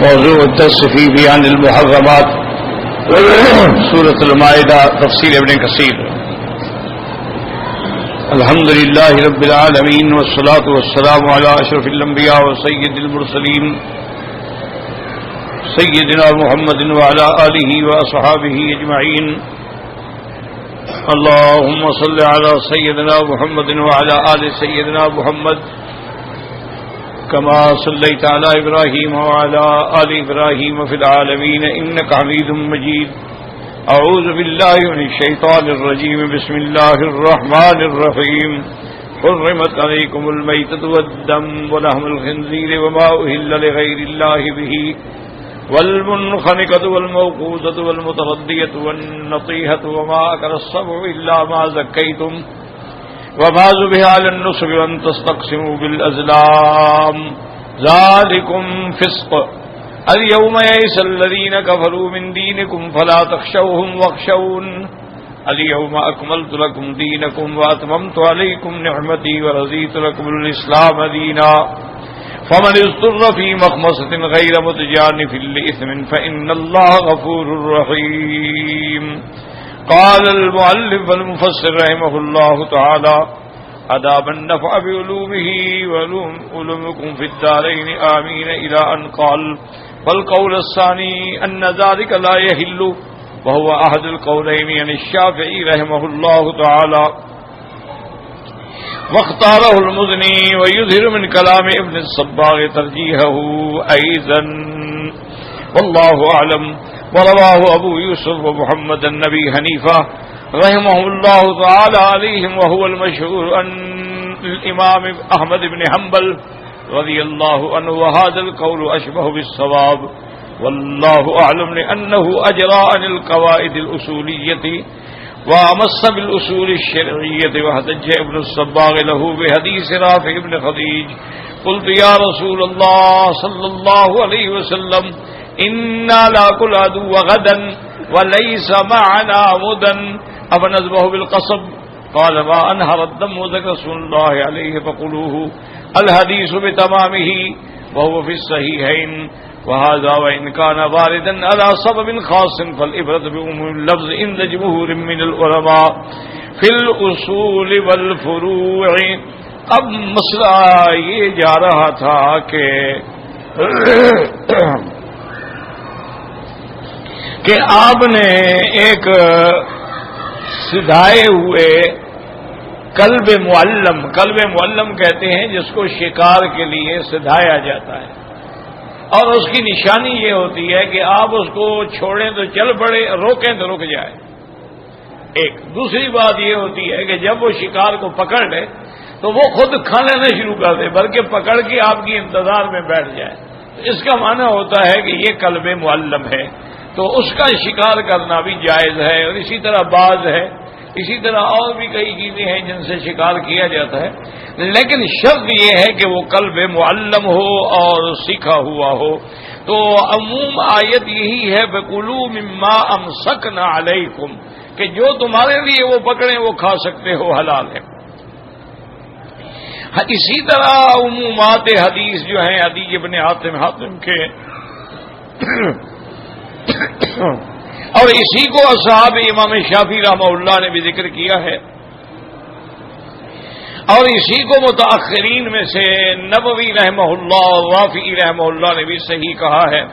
موضوع الدرس في بيان المحرمات سورة المائدة تفسير ابن كثير. الحمد لله رب العالمين والصلاة والسلام على أشرف الأنبياء وسيد المرسلين سيدنا محمد وعلى آله وأصحابه أجمعين. اللهم صل على سيدنا محمد وعلى آل سيدنا محمد كما صليت على إبراهيم وعلى آل إبراهيم في العالمين إنك حميد مجيد. أعوذ بالله من الشيطان الرجيم. بسم الله الرحمن الرحيم. حرمت عليكم الميتة والدم ولحم الخنزير وما أهل لغير الله به والمنخنقة والموقوذة والمتردية والنطيحة وما أكل السبع إلا ما زكيتم وما ذبح على النصب وأن تستقسموا بالأزلام ذلكم فسق. اليوم يئس الذين كفروا من دينكم فلا تخشوهم واخشون. اليوم أكملت لكم دينكم وأتممت عليكم نعمتي ورضيت لكم الإسلام دينا. فمن اضطر في مخمصة غير متجانف لإثم فإن الله غفور رحيم. قال المؤلف والمفسر رحمه الله تعالى أداب النفع بعلومه وعلومكم في الدارين آمين إلى أن قال والقول الثاني أن ذلك لا يحل وهو أحد القولين عن الشافعي رحمه الله تعالى واختاره المزني ويظهر من كلام ابن الصباغ ترجيحه أيضا والله أعلم. ورواه أبو يوسف ومحمد النبي حنيفة رحمه الله تعالى عليهم وهو المشهور أن الإمام أحمد بن حنبل رضي الله عنه وهذا القول أشبه بالصواب والله أعلم لأنه أجرى عن القواعد الأصولية وأمس بالأصول الشرعية. واحتج ابن الصباغ له بحديث رافع بن خديج قلت يا رسول الله صلى الله عليه وسلم إنا لاكل عدو غدا وليس معنا مدا أفنذبح بالقصب قال ما أنهر الدم ذكر رسول الله عليه فقلوه. الحديث بتمامه وهو في الصحيحين. وهذا وإن كان واردا على سبب خاص فالعبرة بعموم اللفظ عند جمهور من العلماء في الأصول والفروع. اب مسئلہ یہ جا رہا تھا کہ آپ نے ایک سدھائے ہوئے کلب معلم کہتے ہیں جس کو شکار کے لیے سدھایا جاتا ہے اور اس کی نشانی یہ ہوتی ہے کہ آپ اس کو چھوڑیں تو چل پڑے روکیں تو رک جائے. ایک دوسری بات یہ ہوتی ہے کہ جب وہ شکار کو پکڑ لے تو وہ خود کھانے نہ شروع کر دے بلکہ پکڑ کے آپ کی انتظار میں بیٹھ جائے. اس کا معنی ہوتا ہے کہ یہ کلب معلم ہے تو اس کا شکار کرنا بھی جائز ہے. اور اسی طرح باز ہے, اسی طرح اور بھی کئی چیزیں ہیں جن سے شکار کیا جاتا ہے, لیکن شرط یہ ہے کہ وہ کلب معلم ہو اور سیکھا ہوا ہو. تو عموم آیت یہی ہے فَكُلُوا مِمَّا أَمْسَكْنَا عَلَيْكُمْ کہ جو تمہارے لیے وہ پکڑیں وہ کھا سکتے ہو, حلال ہے. اسی طرح عمومات حدیث جو ہیں عدی بن حاتم کے اور اسی کو اصحاب امام شافعی رحمہ اللہ نے بھی ذکر کیا ہے اور اسی کو متاخرین میں سے نبوی رحمہ اللہ اور رافعی رحمہ اللہ نے بھی صحیح کہا ہے.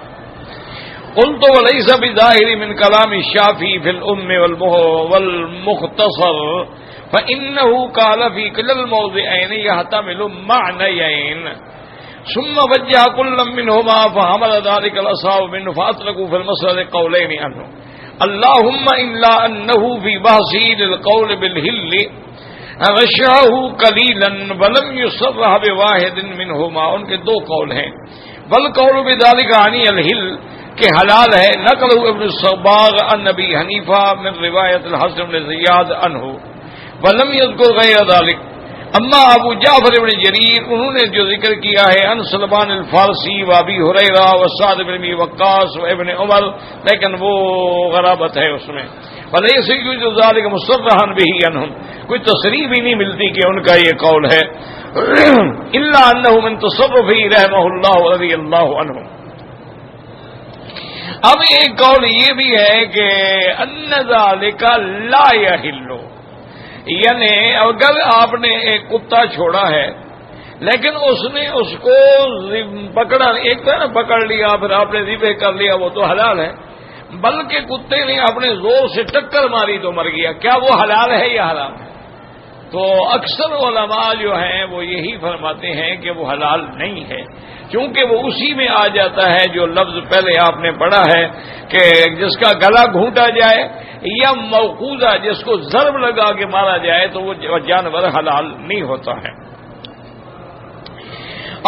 قلت وليس بظاهر من كلام الشافعي في الأم والمختصر فإنه قال في كل الموضعين يحتمل معنيين ثم وجه كل منهما فحمل ذلك الأصحاب منه فأطلقوا في المسألة قولين عنه. اللهم إلا أنه في بحثه للقول بالهل غشعه قليلا ولم يصرح بواحد منهما. ان کے دو قول ہیں. والقول بذلك عني الهل کہ حلال ہے نقل ابن الصباغ عن ابي حنيفه من روایت الحسن بن زیاد عنه ولم يذكر غير ذلك. اما ابو جعفر بن جریر انہوں نے جو ذکر کیا ہے ان سلمان الفارسی و ابی ہریرہ و سعد بن ابی وقاص و ابن عمر, لیکن وہ غرابت ہے اس میں. ولیس یوجد ذلك مصرحا به عنهم کوئی تصریح بھی نہیں ملتی کہ ان کا یہ قول ہے. الا انه من تصرفه رحمه الله رضی اللہ عنہ اب ایک قول یہ بھی ہے کہ ان ذالک لا یحل، یعنی اگر آپ نے ایک کتا چھوڑا ہے لیکن اس نے اس کو پکڑا، ایک تو نا پکڑ لیا پھر آپ نے ذبح کر لیا، وہ تو حلال ہے، بلکہ کتے نے اپنے زور سے ٹکر ماری تو مر گیا، کیا وہ حلال ہے یا حرام ہے؟ تو اکثر علماء جو ہیں وہ یہی فرماتے ہیں کہ وہ حلال نہیں ہے، کیونکہ وہ اسی میں آ جاتا ہے جو لفظ پہلے آپ نے پڑھا ہے کہ جس کا گلا گھونٹا جائے یا موقوذہ جس کو ضرب لگا کے مارا جائے تو وہ جانور حلال نہیں ہوتا ہے۔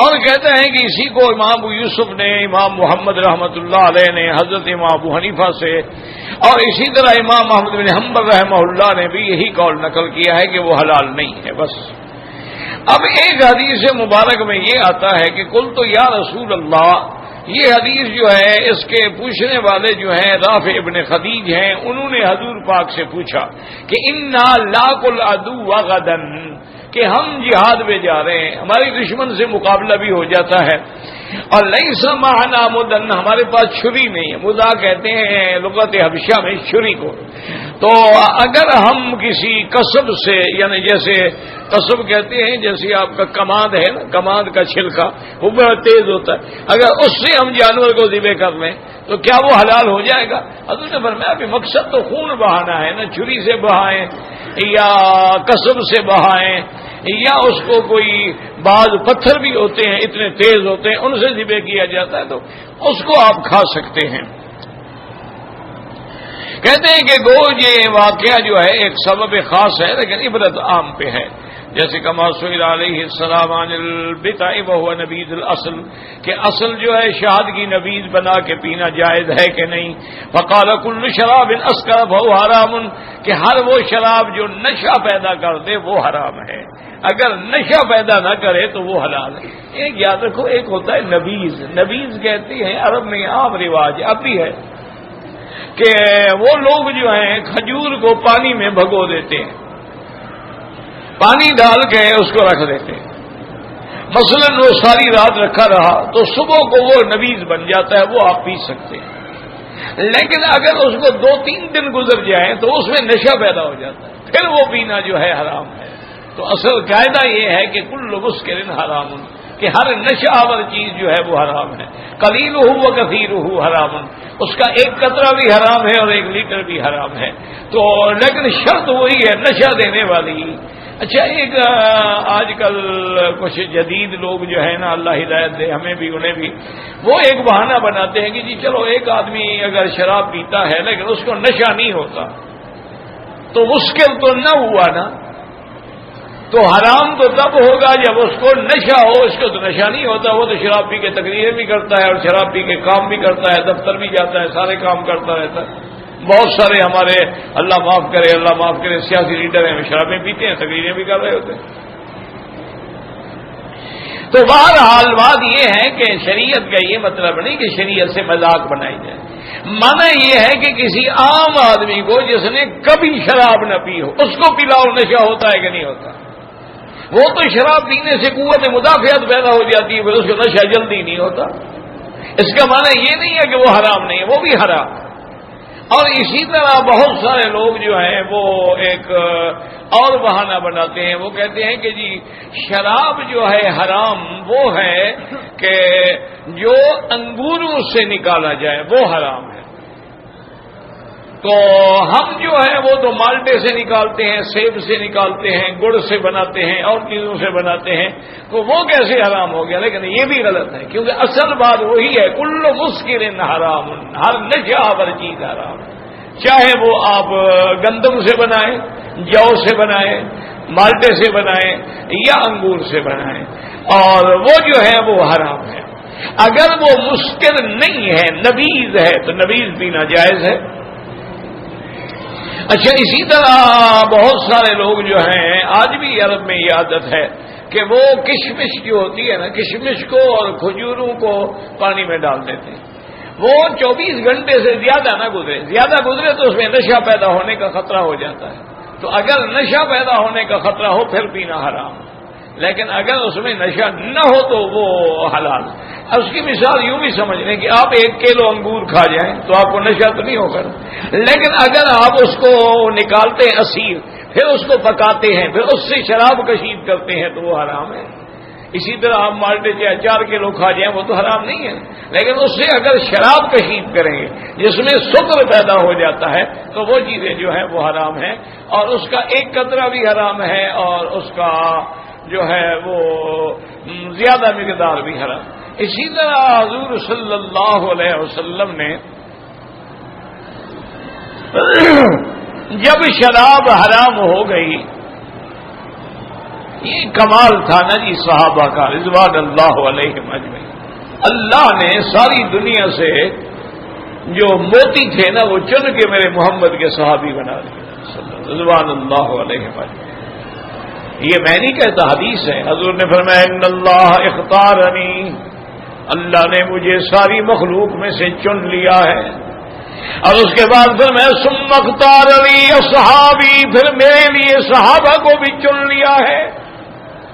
اور کہتے ہیں کہ اسی کو امام ابو یوسف نے، امام محمد رحمۃ اللہ علیہ نے حضرت امام ابو حنیفہ سے، اور اسی طرح امام محمد بن حنبل رحمہ اللہ نے بھی یہی قول نقل کیا ہے کہ وہ حلال نہیں ہے۔ بس اب ایک حدیث مبارک میں یہ آتا ہے کہ قلت یا رسول اللہ، یہ حدیث جو ہے اس کے پوچھنے والے جو ہیں رافع ابن خدیج ہیں، انہوں نے حضور پاک سے پوچھا کہ انا لاق العدو غدا، کہ ہم جہاد میں جا رہے ہیں، ہماری دشمن سے مقابلہ بھی ہو جاتا ہے، اور لیس معنا مدن، ہمارے پاس چھری نہیں ہے، مدا کہتے ہیں لغت حبشہ میں چھری کو، تو اگر ہم کسی قصب سے، یعنی جیسے قصب کہتے ہیں جیسے آپ کا کماد ہے نا، کماد کا چھلکا وہ بڑا تیز ہوتا ہے، اگر اس سے ہم جانور کو ذبح کر لیں تو کیا وہ حلال ہو جائے گا؟ حضور نے فرمایا ابھی مقصد تو خون بہانا ہے نا، چھری سے بہائیں یا قصب سے بہائیں یا اس کو کوئی بعض پتھر بھی ہوتے ہیں اتنے تیز ہوتے ہیں ان سے ذبح کیا جاتا ہے تو اس کو آپ کھا سکتے ہیں۔ کہتے ہیں کہ گو یہ واقعہ جو ہے ایک سبب خاص ہے لیکن عبرت عام پہ ہے، جیسے کما سئل علیہ السلام عن البتع وهو نبیذ الاصل، کہ اصل جو ہے شہد کی نبیذ بنا کے پینا جائز ہے کہ نہیں، فقال كل شراب اسکر فهو حرام، کہ ہر وہ شراب جو نشہ پیدا کر دے وہ حرام ہے، اگر نشہ پیدا نہ کرے تو وہ حلال ہے۔ ایک یاد رکھو، ایک ہوتا ہے نبیذ، نبیذ کہتے ہیں عرب میں عام رواج اب بھی ہے کہ وہ لوگ جو ہیں کھجور کو پانی میں بھگو دیتے ہیں، پانی ڈال کے اس کو رکھ دیتے ہیں، مثلا وہ ساری رات رکھا رہا تو صبح کو وہ نبیذ بن جاتا ہے، وہ آپ پی سکتے ہیں، لیکن اگر اس کو 2-3 دن گزر جائیں تو اس میں نشہ پیدا ہو جاتا ہے، پھر وہ پینا جو ہے حرام ہے۔ تو اصل قاعدہ یہ ہے کہ کل مسکر حرام، کہ ہر نشہ آور چیز جو ہے وہ حرام ہے، قلیلہ و کثیرہ حرام، اس کا ایک قطرہ بھی حرام ہے اور 1 لیٹر بھی حرام ہے، تو لیکن شرط وہی ہے نشہ دینے والی۔ اچھا، ایک آج کل کچھ جدید لوگ جو ہے نا، اللہ ہدایت دے ہمیں بھی انہیں بھی، وہ ایک بہانہ بناتے ہیں کہ جی چلو ایک آدمی اگر شراب پیتا ہے لیکن اس کو نشہ نہیں ہوتا تو مسکر تو نہ ہوا نا، تو حرام تو تب ہوگا جب اس کو نشہ ہو، اس کو تو نشہ نہیں ہوتا، وہ تو شراب پی کے تقریریں بھی کرتا ہے اور شراب پی کے کام بھی کرتا ہے، دفتر بھی جاتا ہے، سارے کام کرتا رہتا ہے۔ بہت سارے ہمارے اللہ معاف کرے سیاسی لیڈر ہیں، شرابیں پیتے ہیں، تقریریں بھی کر رہے ہوتے ہیں۔ تو بہرحال بات یہ ہے کہ شریعت کا یہ مطلب نہیں کہ شریعت سے مذاق بنائی جائے، معنی یہ ہے کہ کسی عام آدمی کو جس نے کبھی شراب نہ پی ہو اس کو پلاؤ، نشہ ہوتا ہے کہ نہیں ہوتا؟ وہ تو شراب پینے سے قوت مدافعت پیدا ہو جاتی ہے، پھر اس کو نشہ جلدی نہیں ہوتا، اس کا معنی یہ نہیں ہے کہ وہ حرام نہیں ہے، وہ بھی حرام۔ اور اسی طرح بہت سارے لوگ جو ہیں وہ ایک اور بہانہ بناتے ہیں، وہ کہتے ہیں کہ جی شراب جو ہے حرام وہ ہے کہ جو انگوروں سے نکالا جائے وہ حرام ہے، تو ہم جو ہے وہ تو مالٹے سے نکالتے ہیں، سیب سے نکالتے ہیں، گڑ سے بناتے ہیں اور چیزوں سے بناتے ہیں، تو وہ کیسے حرام ہو گیا؟ لیکن یہ بھی غلط ہے، کیونکہ اصل بات وہی ہے کل مسکر حرام، ہر نشہ آور چیز حرام، چاہے وہ آپ گندم سے بنائیں، جو سے بنائیں، مالٹے سے بنائیں یا انگور سے بنائیں، اور وہ جو ہے وہ حرام ہے۔ اگر وہ مسکر نہیں ہے، نبیذ ہے، تو نبیذ پینا جائز ہے۔ اچھا، اسی طرح بہت سارے لوگ جو ہیں آج بھی عرب میں یہ عادت ہے کہ وہ کشمش جو ہوتی ہے نا، کشمش کو اور کھجوروں کو پانی میں ڈال دیتے ہیں، وہ 24 گھنٹے سے زیادہ گزرے تو اس میں نشہ پیدا ہونے کا خطرہ ہو جاتا ہے، تو اگر نشہ پیدا ہونے کا خطرہ ہو پھر پینا حرام، لیکن اگر اس میں نشہ نہ ہو تو وہ حلال. اس کی مثال یوں بھی سمجھ لیں کہ آپ 1 کلو انگور کھا جائیں تو آپ کو نشہ تو نہیں ہوگا، لیکن اگر آپ اس کو نکالتے ہیں عصیر، پھر اس کو پکاتے ہیں، پھر اس سے شراب کشید کرتے ہیں تو وہ حرام ہے. اسی طرح آپ مالٹے چاہے 4 کلو کھا جائیں وہ تو حرام نہیں ہے، لیکن اس سے اگر شراب کشید کریں گے جس میں سکر پیدا ہو جاتا ہے تو وہ چیزیں جو ہیں وہ حرام ہیں، اور اس کا 1 قطرہ بھی حرام ہے، اور اس کا جو ہے وہ زیادہ مقدار بھی حرام. اسی طرح حضور صلی اللہ علیہ وسلم نے جب شراب حرام ہو گئی، یہ کمال تھا نا جی صحابہ کا رضوان اللہ علیہم اجمعین. اللہ نے ساری دنیا سے جو موتی تھے نا وہ چن کے میرے محمد کے صحابی بنا دیے رضوان اللہ علیہم اجمعین. یہ میں نہیں کہتا، حدیث ہے. حضور نے فرمایا ان اللہ اختارنی، اللہ نے مجھے ساری مخلوق میں سے چن لیا ہے. اور اس کے بعد پھر میں ثم اختارنی اصحابی، پھر میرے لیے صحابہ کو بھی چن لیا ہے.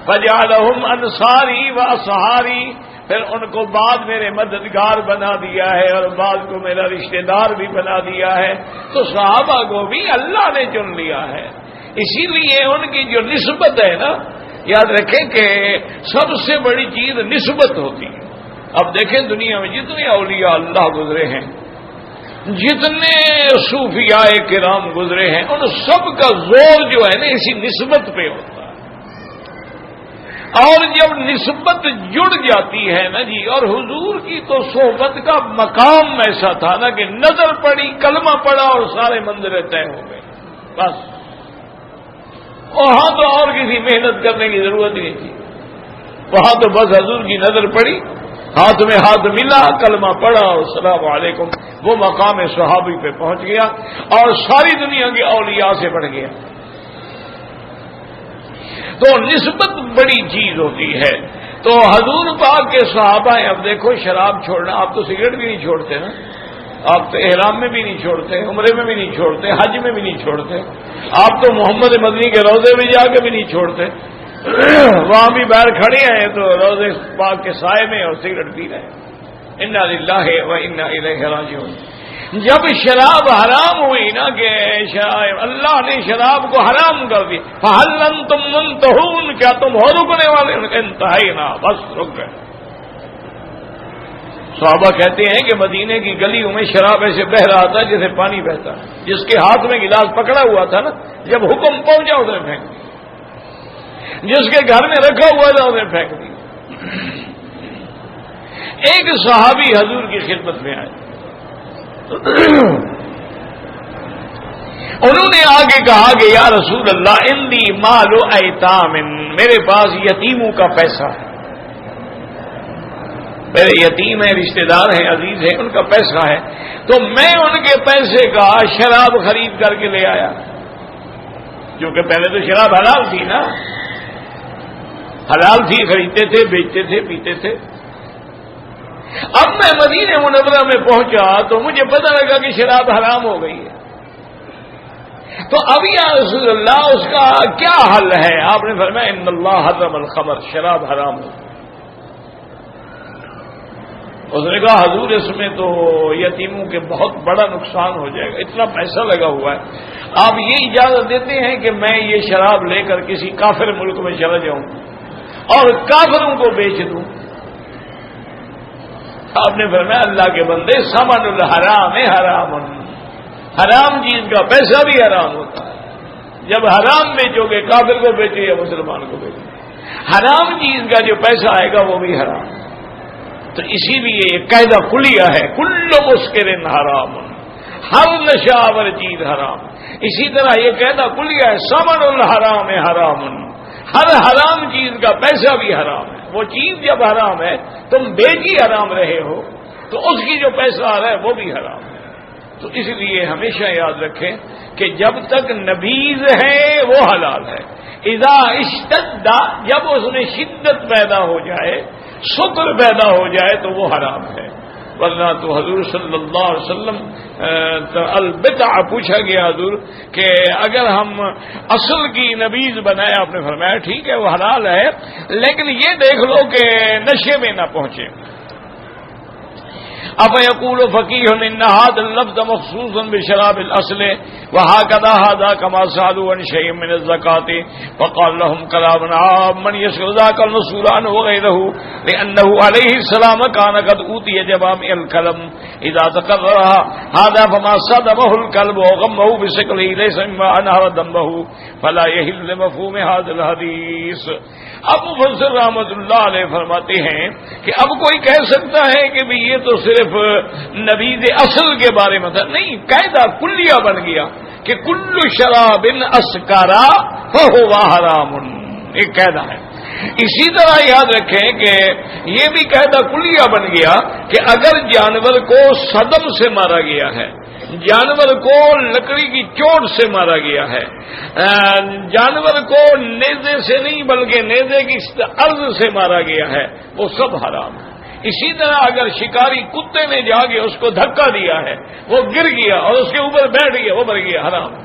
فجعلہم انصاری و اصحاری، پھر ان کو بعد میرے مددگار بنا دیا ہے اور بعد کو میرا رشتہ دار بھی بنا دیا ہے. تو صحابہ کو بھی اللہ نے چن لیا ہے. اسی لیے ان کی جو نسبت ہے نا، یاد رکھیں کہ سب سے بڑی چیز نسبت ہوتی ہے. اب دیکھیں دنیا میں جتنے اولیاء اللہ گزرے ہیں، جتنے صوفیاء کرام گزرے ہیں، ان سب کا زور جو ہے نا اسی نسبت پہ ہوتا ہے. اور جب نسبت جڑ جاتی ہے نا جی، اور حضور کی تو صحبت کا مقام ایسا تھا نا کہ نظر پڑی، کلمہ پڑا اور سارے منزلیں طے ہو گئے. بس وہاں تو اور کسی محنت کرنے کی ضرورت ہی نہیں تھی. وہاں تو بس حضور کی نظر پڑی، ہاتھ میں ہاتھ ملا، کلمہ پڑا اور السلام علیکم. وہ مقام صحابی پہ پہنچ گیا اور ساری دنیا کے اولیاء سے بڑھ گیا. تو نسبت بڑی چیز ہوتی ہے. تو حضور پاک کے صحابہ ہیں. اب دیکھو شراب چھوڑنا، آپ تو سگریٹ بھی نہیں چھوڑتے نا، آپ تو احرام میں بھی نہیں چھوڑتے، عمرے میں بھی نہیں چھوڑتے، حج میں بھی نہیں چھوڑتے، آپ تو محمد مدنی کے روضے میں جا کے بھی نہیں چھوڑتے. وہاں بھی باہر کھڑے ہیں تو روضے پاک کے سائے میں اور سگریٹ پی رہے ہیں. انا للہ و انا الیہ راجعون. جب شراب حرام ہوئی نا کہ اللہ نے شراب کو حرام کر دی، فہل انتم منتہون، کیا تم ہو رکنے والے؟ انتہائی نا، بس رک گئے. صحابہ کہتے ہیں کہ مدینے کی گلیوں میں شراب ایسے بہ رہا تھا جیسے پانی بہتا. جس کے ہاتھ میں گلاس پکڑا ہوا تھا نا، جب حکم پہنچا اس نے پھینک دیا، جس کے گھر میں رکھا ہوا تھا اس نے پھینک دیا. ایک صحابی حضور کی خدمت میں آئے، انہوں نے آگے کہا کہ یا رسول اللہ انی مال ایتام، میرے پاس یتیموں کا پیسہ ہے، میرے یتیم ہیں، رشتہ دار ہیں، عزیز ہیں، ان کا پیسہ ہے، تو میں ان کے پیسے کا شراب خرید کر کے لے آیا. کیونکہ پہلے تو شراب حلال تھی نا، حلال تھی، خریدتے تھے، بیچتے تھے، پیتے تھے. اب میں مدینہ منورہ میں پہنچا تو مجھے پتہ لگا کہ شراب حرام ہو گئی ہے. تو اب یا رسول اللہ اس کا کیا حل ہے؟ آپ نے فرمایا ان اللہ حرم الخمر، شراب حرام ہو. اس نے کہا حضور اس میں تو یتیموں کے بہت بڑا نقصان ہو جائے گا، اتنا پیسہ لگا ہوا ہے، آپ یہ اجازت دیتے ہیں کہ میں یہ شراب لے کر کسی کافر ملک میں چلا جاؤں اور کافروں کو بیچ دوں؟ آپ نے فرمایا اللہ کے بندے ثمن الحرام حرام، حرام چیز کا پیسہ بھی حرام ہوتا ہے. جب حرام بیچو گے، کافر کو بیچو یا مسلمان کو بیچو، حرام چیز کا جو پیسہ آئے گا وہ بھی حرام. تو اسی لیے یہ قاعدہ کلیہ ہے، کل مسکر حرام، ہر نشاور چیز حرام. اسی طرح یہ قاعدہ کلیہ ہے ثمن الحرام حرام، ہر حرام چیز کا پیسہ بھی حرام ہے. وہ چیز جب حرام ہے، تم بیچ ہی حرام رہے ہو تو اس کی جو پیسہ آ رہا ہے وہ بھی حرام ہے. تو اس لیے ہمیشہ یاد رکھیں کہ جب تک نبیذ ہے وہ حلال ہے. اذا اشتد، جب اس میں شدت پیدا ہو جائے، سکر پیدا ہو جائے تو وہ حرام ہے. ورنہ تو حضور صلی اللہ علیہ وسلم البتع پوچھا گیا حضور کہ اگر ہم اصل کی نبیذ بنائے، آپ نے فرمایا ٹھیک ہے وہ حلال ہے، لیکن یہ دیکھ لو کہ نشے میں نہ پہنچے۔ افیقول فقیہ ان هذا اللفظ مخصوص بشراب الاصل وهكذا هذا كما سالوا عن شيء من الزكاة فقال لهم كلاما عاما يشغل ذاك المسؤول عنه وغيره لأنه عليه السلام كان قد أوتي جوامع الكلم إذا تكررها هذا فما صدمه الكلب وغمه بشكله ليس مما أنهر دمه فلا يحل لمفهوم هذا الحديث۔ اب مفسر رحمۃ اللہ علیہ فرماتے ہیں کہ اب کوئی کہہ سکتا ہے کہ بھی یہ تو صرف نبیذ اصل کے بارے میں تھا، نہیں، قاعدہ کلیہ بن گیا کہ کل شراب اسکرا فہو حرام، ایک قاعدہ ہے۔ اسی طرح یاد رکھیں کہ یہ بھی قاعدہ کلیہ بن گیا کہ اگر جانور کو صدم سے مارا گیا ہے، جانور کو لکڑی کی چوٹ سے مارا گیا ہے، جانور کو نیزے سے نہیں بلکہ نیزے کی عرض سے مارا گیا ہے، وہ سب حرام ہے۔ اسی طرح اگر شکاری کتے نے جا کے اس کو دھکا دیا ہے، وہ گر گیا اور اس کے اوپر بیٹھ گیا، وہ مر گیا، حرام ہے،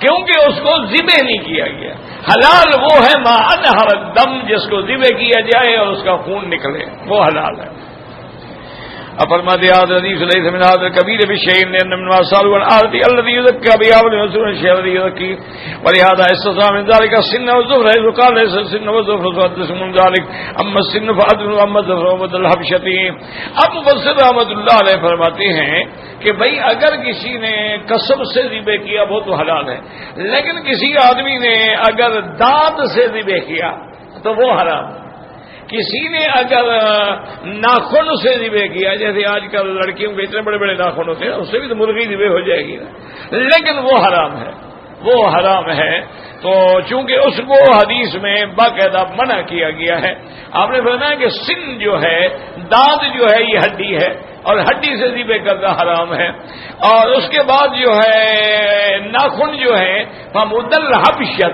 کیونکہ اس کو ذبح نہیں کیا گیا۔ حلال وہ ہے ما انہر الدم، جس کو ذبح کیا جائے اور اس کا خون نکلے، وہ حلال ہے۔ فرماتے ہیں حدیث ليس من هذا الكبير بشيء لأن من وصال والآرض الذي يذكى بأول رسول الشيء الذي يذكي ولهذا استثنى من ذلك السن والظفر إذ قال ليس السن والظفر فحدث من ذلك أما السن فأدل وأما الظفر وبدل الحبشة۔ اب مفسر رحمۃ اللہ علیہ فرماتے ہیں کہ بھئی اگر کسی نے قسم سے ذبح کیا وہ تو حلال ہے، لیکن کسی آدمی نے اگر دانت سے ذبح کیا تو وہ حرام ہے۔ کسی نے اگر ناخن سے ذبح کیا، جیسے آج کل لڑکیوں کے اتنے بڑے بڑے ناخن ہوتے ہیں، اس سے بھی تو مرغی ذبح ہو جائے گی نا، لیکن وہ حرام ہے، وہ حرام ہے۔ تو چونکہ اس کو حدیث میں باقاعدہ منع کیا گیا ہے، آپ نے فرمایا کہ سن جو ہے، دانت جو ہے، یہ ہڈی ہے اور ہڈی سے ذبح کرنا حرام ہے، اور اس کے بعد جو ہے ناخن جو ہے فمدل حبشہ،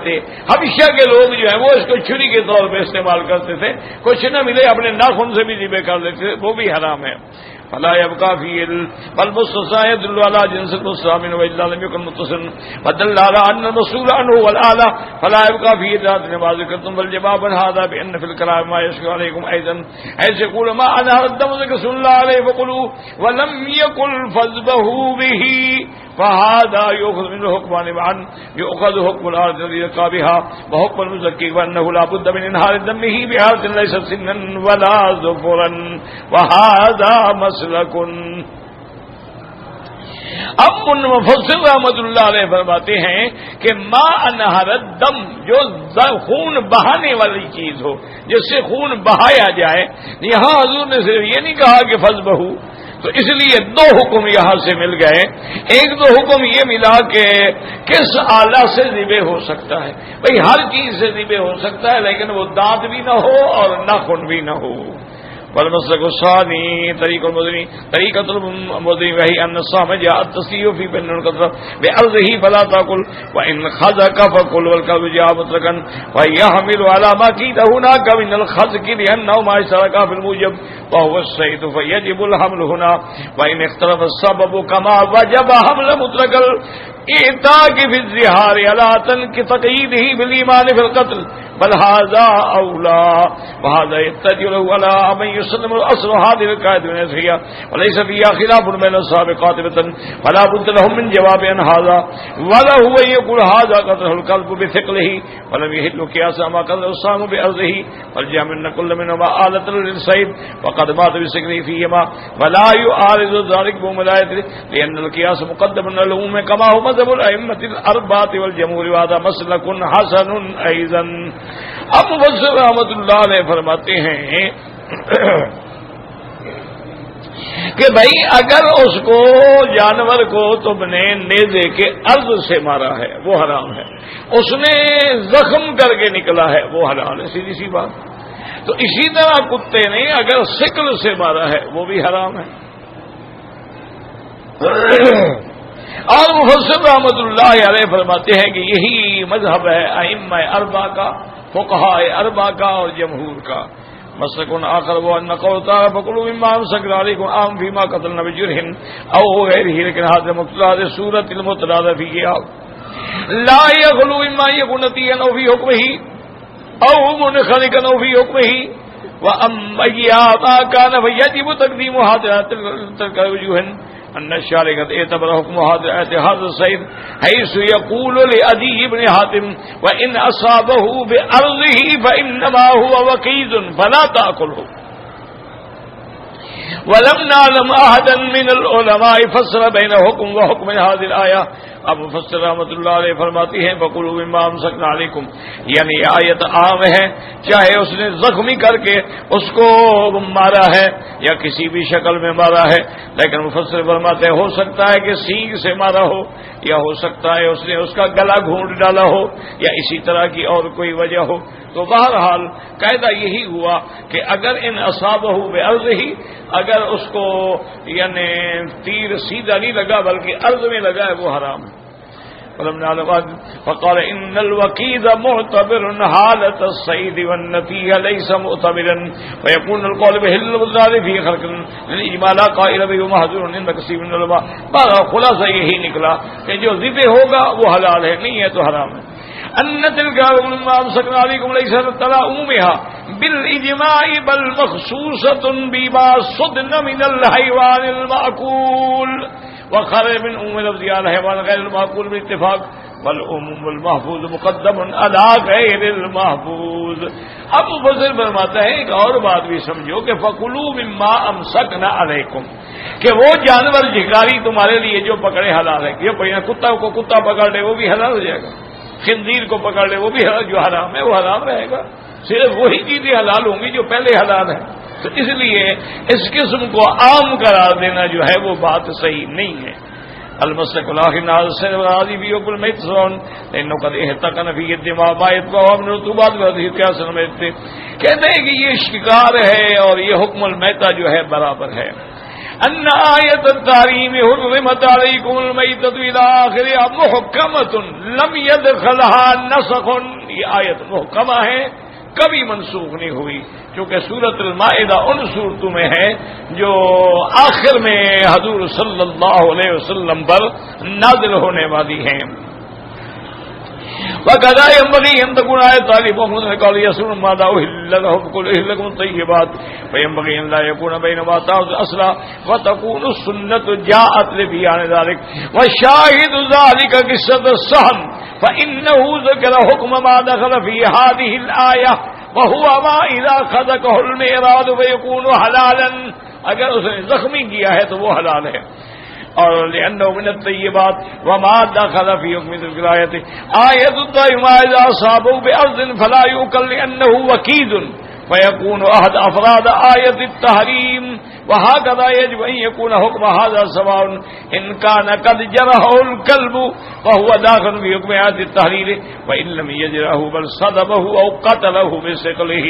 حبشہ کے لوگ جو ہیں وہ اس کو چھری کے طور پہ استعمال کرتے تھے، کچھ نہ ملے اپنے ناخن سے بھی ذبح کر دیتے تھے، وہ بھی حرام ہے۔ فلا يبقى فيه والمستثنى يدل على جنس المستثنى والا لم يكن متصلا فدل على ان المسؤول عنه والاعلى فلا يبقى فيه ذات ما ذكرتم والجواب هذا بان في الكلام ما يشكل عليكم ايضا حيث يقول ما انهر الدم ذكر الله عليه فقلوا ولم يقل فذبحوا به فهذا يؤخذ منه حكمان معا يؤخذ حكم الارض الذي يقع بها وحكم المزكي وانه لا بد من انهار دمه بحالة ليس سنا ولا ظفرا وهذا مسلکن۔ اب مفسر رحمۃ اللہ علیہ فرماتے ہیں کہ ما انہر الدم، جو خون بہانے والی چیز ہو، جس سے خون بہایا جائے، یہاں حضور نے صرف یہ نہیں کہا کہ فذبحوا، تو اس لیے دو حکم یہاں سے مل گئے۔ ایک تو حکم یہ ملا کہ کس آلہ سے ذبح ہو سکتا ہے، بھئی ہر چیز سے ذبح ہو سکتا ہے، لیکن وہ دانت بھی نہ ہو اور ناخن بھی نہ ہو۔ والمسلك الثاني طريقة المدني وهي أن الصام جاء التصريح في بين القطر بأرضه فلا تأكل وإن خزك فكل والكلب جاء مطلقا ويحمل على ما كيد هناك من الخزك لأنه ما اشترك في الموجب وهو الصيد فيجب الحمل هنا وإن اختلف السبب كما وجب حمل مطلق الإعتاق في الزهار على تقييده بالإيمان في القتل بل هذا أولى وهذا يتجه له على من يسلم الأصل هذه القاعدة من الفقه وليس فيها خلاف بين الصحابة قاطبة فلا بد لهم من جواب عن هذا ولا هو يقول هذا قتله القلب بثقله ولم يحل قياسا ما قتله الصام بأرضه والجامع أن كل منهما آلة للصيد وقد مات بسكنه فيهما ولا يعارض ذلك بملايته لأن القياس مقدم على العموم كما هو مذهب الأئمة الأربعة والجمهور وهذا مسلك حسن أيضا۔ اب مفسر رحمۃ اللہ علیہ فرماتے ہیں کہ بھائی اگر اس کو جانور کو تم نے نیزے کے عرض سے مارا ہے وہ حرام ہے، اس نے زخم کر کے نکلا ہے وہ حلال ہے، سیدھی سی بات۔ تو اسی طرح کتے نے اگر سکل سے مارا ہے وہ بھی حرام ہے۔ اور مفسر رحمۃ اللہ علیہ فرماتے ہیں کہ یہی مذہب ہے ائمہ اربعہ کا، فقہاء اربعہ کا اور جمہور کا، مسلک آخر وان قول تعالی فکلوا مما امسکنا علیکم عام فیما قتلنا بجرح او غیرہ، لیکن حاضر مبتدا سورۃ المترادف فی لا یغلو مما یکون نتیجا او فی حکمہ او منخنقا او فی حکمہ واما ما كان فيجب تقديم هذه تلك الوجوه ان الشارع قد اعتبر حكم هذا السيد حيث يقول لعدي بن حاتم وان اصابه بارضه فانما هو وكيد فلا تاكله، ولم نعلم احدا من العلماء فسر بين حكم وحكم هذه الايه۔ اب مفسر رحمۃ اللہ علیہ فرماتی ہیں فکلوا مما امسکنا علیکم، یعنی آیت عام ہے، چاہے اس نے زخمی کر کے اس کو مارا ہے یا کسی بھی شکل میں مارا ہے، لیکن مفسر فرماتے ہیں ہو سکتا ہے کہ سینگ سے مارا ہو، یا ہو سکتا ہے اس نے اس کا گلا گھونٹ ڈالا ہو، یا اسی طرح کی اور کوئی وجہ ہو۔ تو بہرحال قاعدہ یہی ہوا کہ اگر ان اصابہ بعرضہ، اگر اس کو یعنی تیر سیدھا نہیں لگا بلکہ عرض میں لگا ہے وہ حرام ہے۔ فقال ان الوكيد معتبر حالة الصيد والنتي ليس معتبرا فيكون القول به المضاد في خلق الاجمال قائل به محظور عند كثير من العلماء۔ خلاصہ یہی نکلا کہ جو ذبح ہوگا وہ حلال ہے، نہیں ہے تو حرام ہے۔ ان تلك ما امسكنا عليكم ليس تلا عمومها بالاجماع بل مخصوصة بما صدن من الحيوان المأكول وخرج من ام لفظ الحيوان غير المأكول بالاتفاق والعموم المحفوظ مقدم على غير المحفوظ۔ اب مفسر فرماتا ہے ایک اور بات بھی سمجھو کہ فکلوا مما امسکنا علیکم، کہ وہ جانور شکاری تمہارے لیے جو پکڑے حلال ہے، یہ کتا کو کتا پکڑ لے وہ بھی حلال ہو جائے گا، خنزیر کو پکڑ لے وہ بھی حلال، جو حرام ہے وہ حرام رہے گا، صرف وہی چیزیں حلال ہوں گی جو پہلے حلال ہیں۔ تو اس لیے اس قسم کو عام قرار دینا جو ہے وہ بات صحیح نہیں ہے۔ المسلک الاخر ناصر راضی بھی حکم میتون انه قد احتقن فی الدماء ما يتبع من رطوبات وهذه قياس الميت، کہتے ہیں کہ یہ شکار ہے اور یہ حکم المیتہ جو ہے برابر ہے۔ ان آیت التحریم حرمت علیکم المیتۃ الى آخرها محکمۃ لم يدخلها نسخ، یہ آیت محکمہ ہے، کبھی منسوخ نہیں ہوئی، کیونکہ سورۃ المائدہ ان صورتوں میں ہے جو آخر میں حضور صلی اللہ علیہ وسلم پر نازل ہونے والی ہیں۔ وَكَذَا يَنبَغِي أَن تَكُونَ آيَةٌ طَالِبٌ قَالَ يَسُرُ مَا دَا أُحِلَّ لَهُمْ قُلْ أُحِلَّ لَكُمُ الطَّيِّبَاتُ فَيَنبَغِي أَن لَّا يَكُونَ بَيْنَهُمَا تَعَارُضٌ أَصْلًا وَتَكُونُ السُّنَّةُ جَاءَتْ لِبَيَانِ ذَلِكَ وَالشَّاهِدُ ذَلِكَ قِصَّةُ السَّهْمِ فَإِنَّهُ ذَكَرَ حُكْمَ مَا دَخَلَ فِي هَذِهِ الْآيَةِ وَهُوَ مَا إِذَا خَذَقَهُ الْمِعْرَاضُ فَيَكُونُ حَلَالًا، اگر اس نے زخمی کیا ہے تو وہ حلال ہے، اور لأنه من الطيبات وما دخل في حكم الولاية آية الدائم إذا أصابه بأرض فلا يؤكل لأنه وكيد فيكون أحد أفراد آية التحريم، وهكذا يجب أن يكون حكم هذا سواء إن كان قد جرحه الكلب فهو داخل في حكم آية التحرير وإن لم يجرحه بل صدمه أو قتله بثقله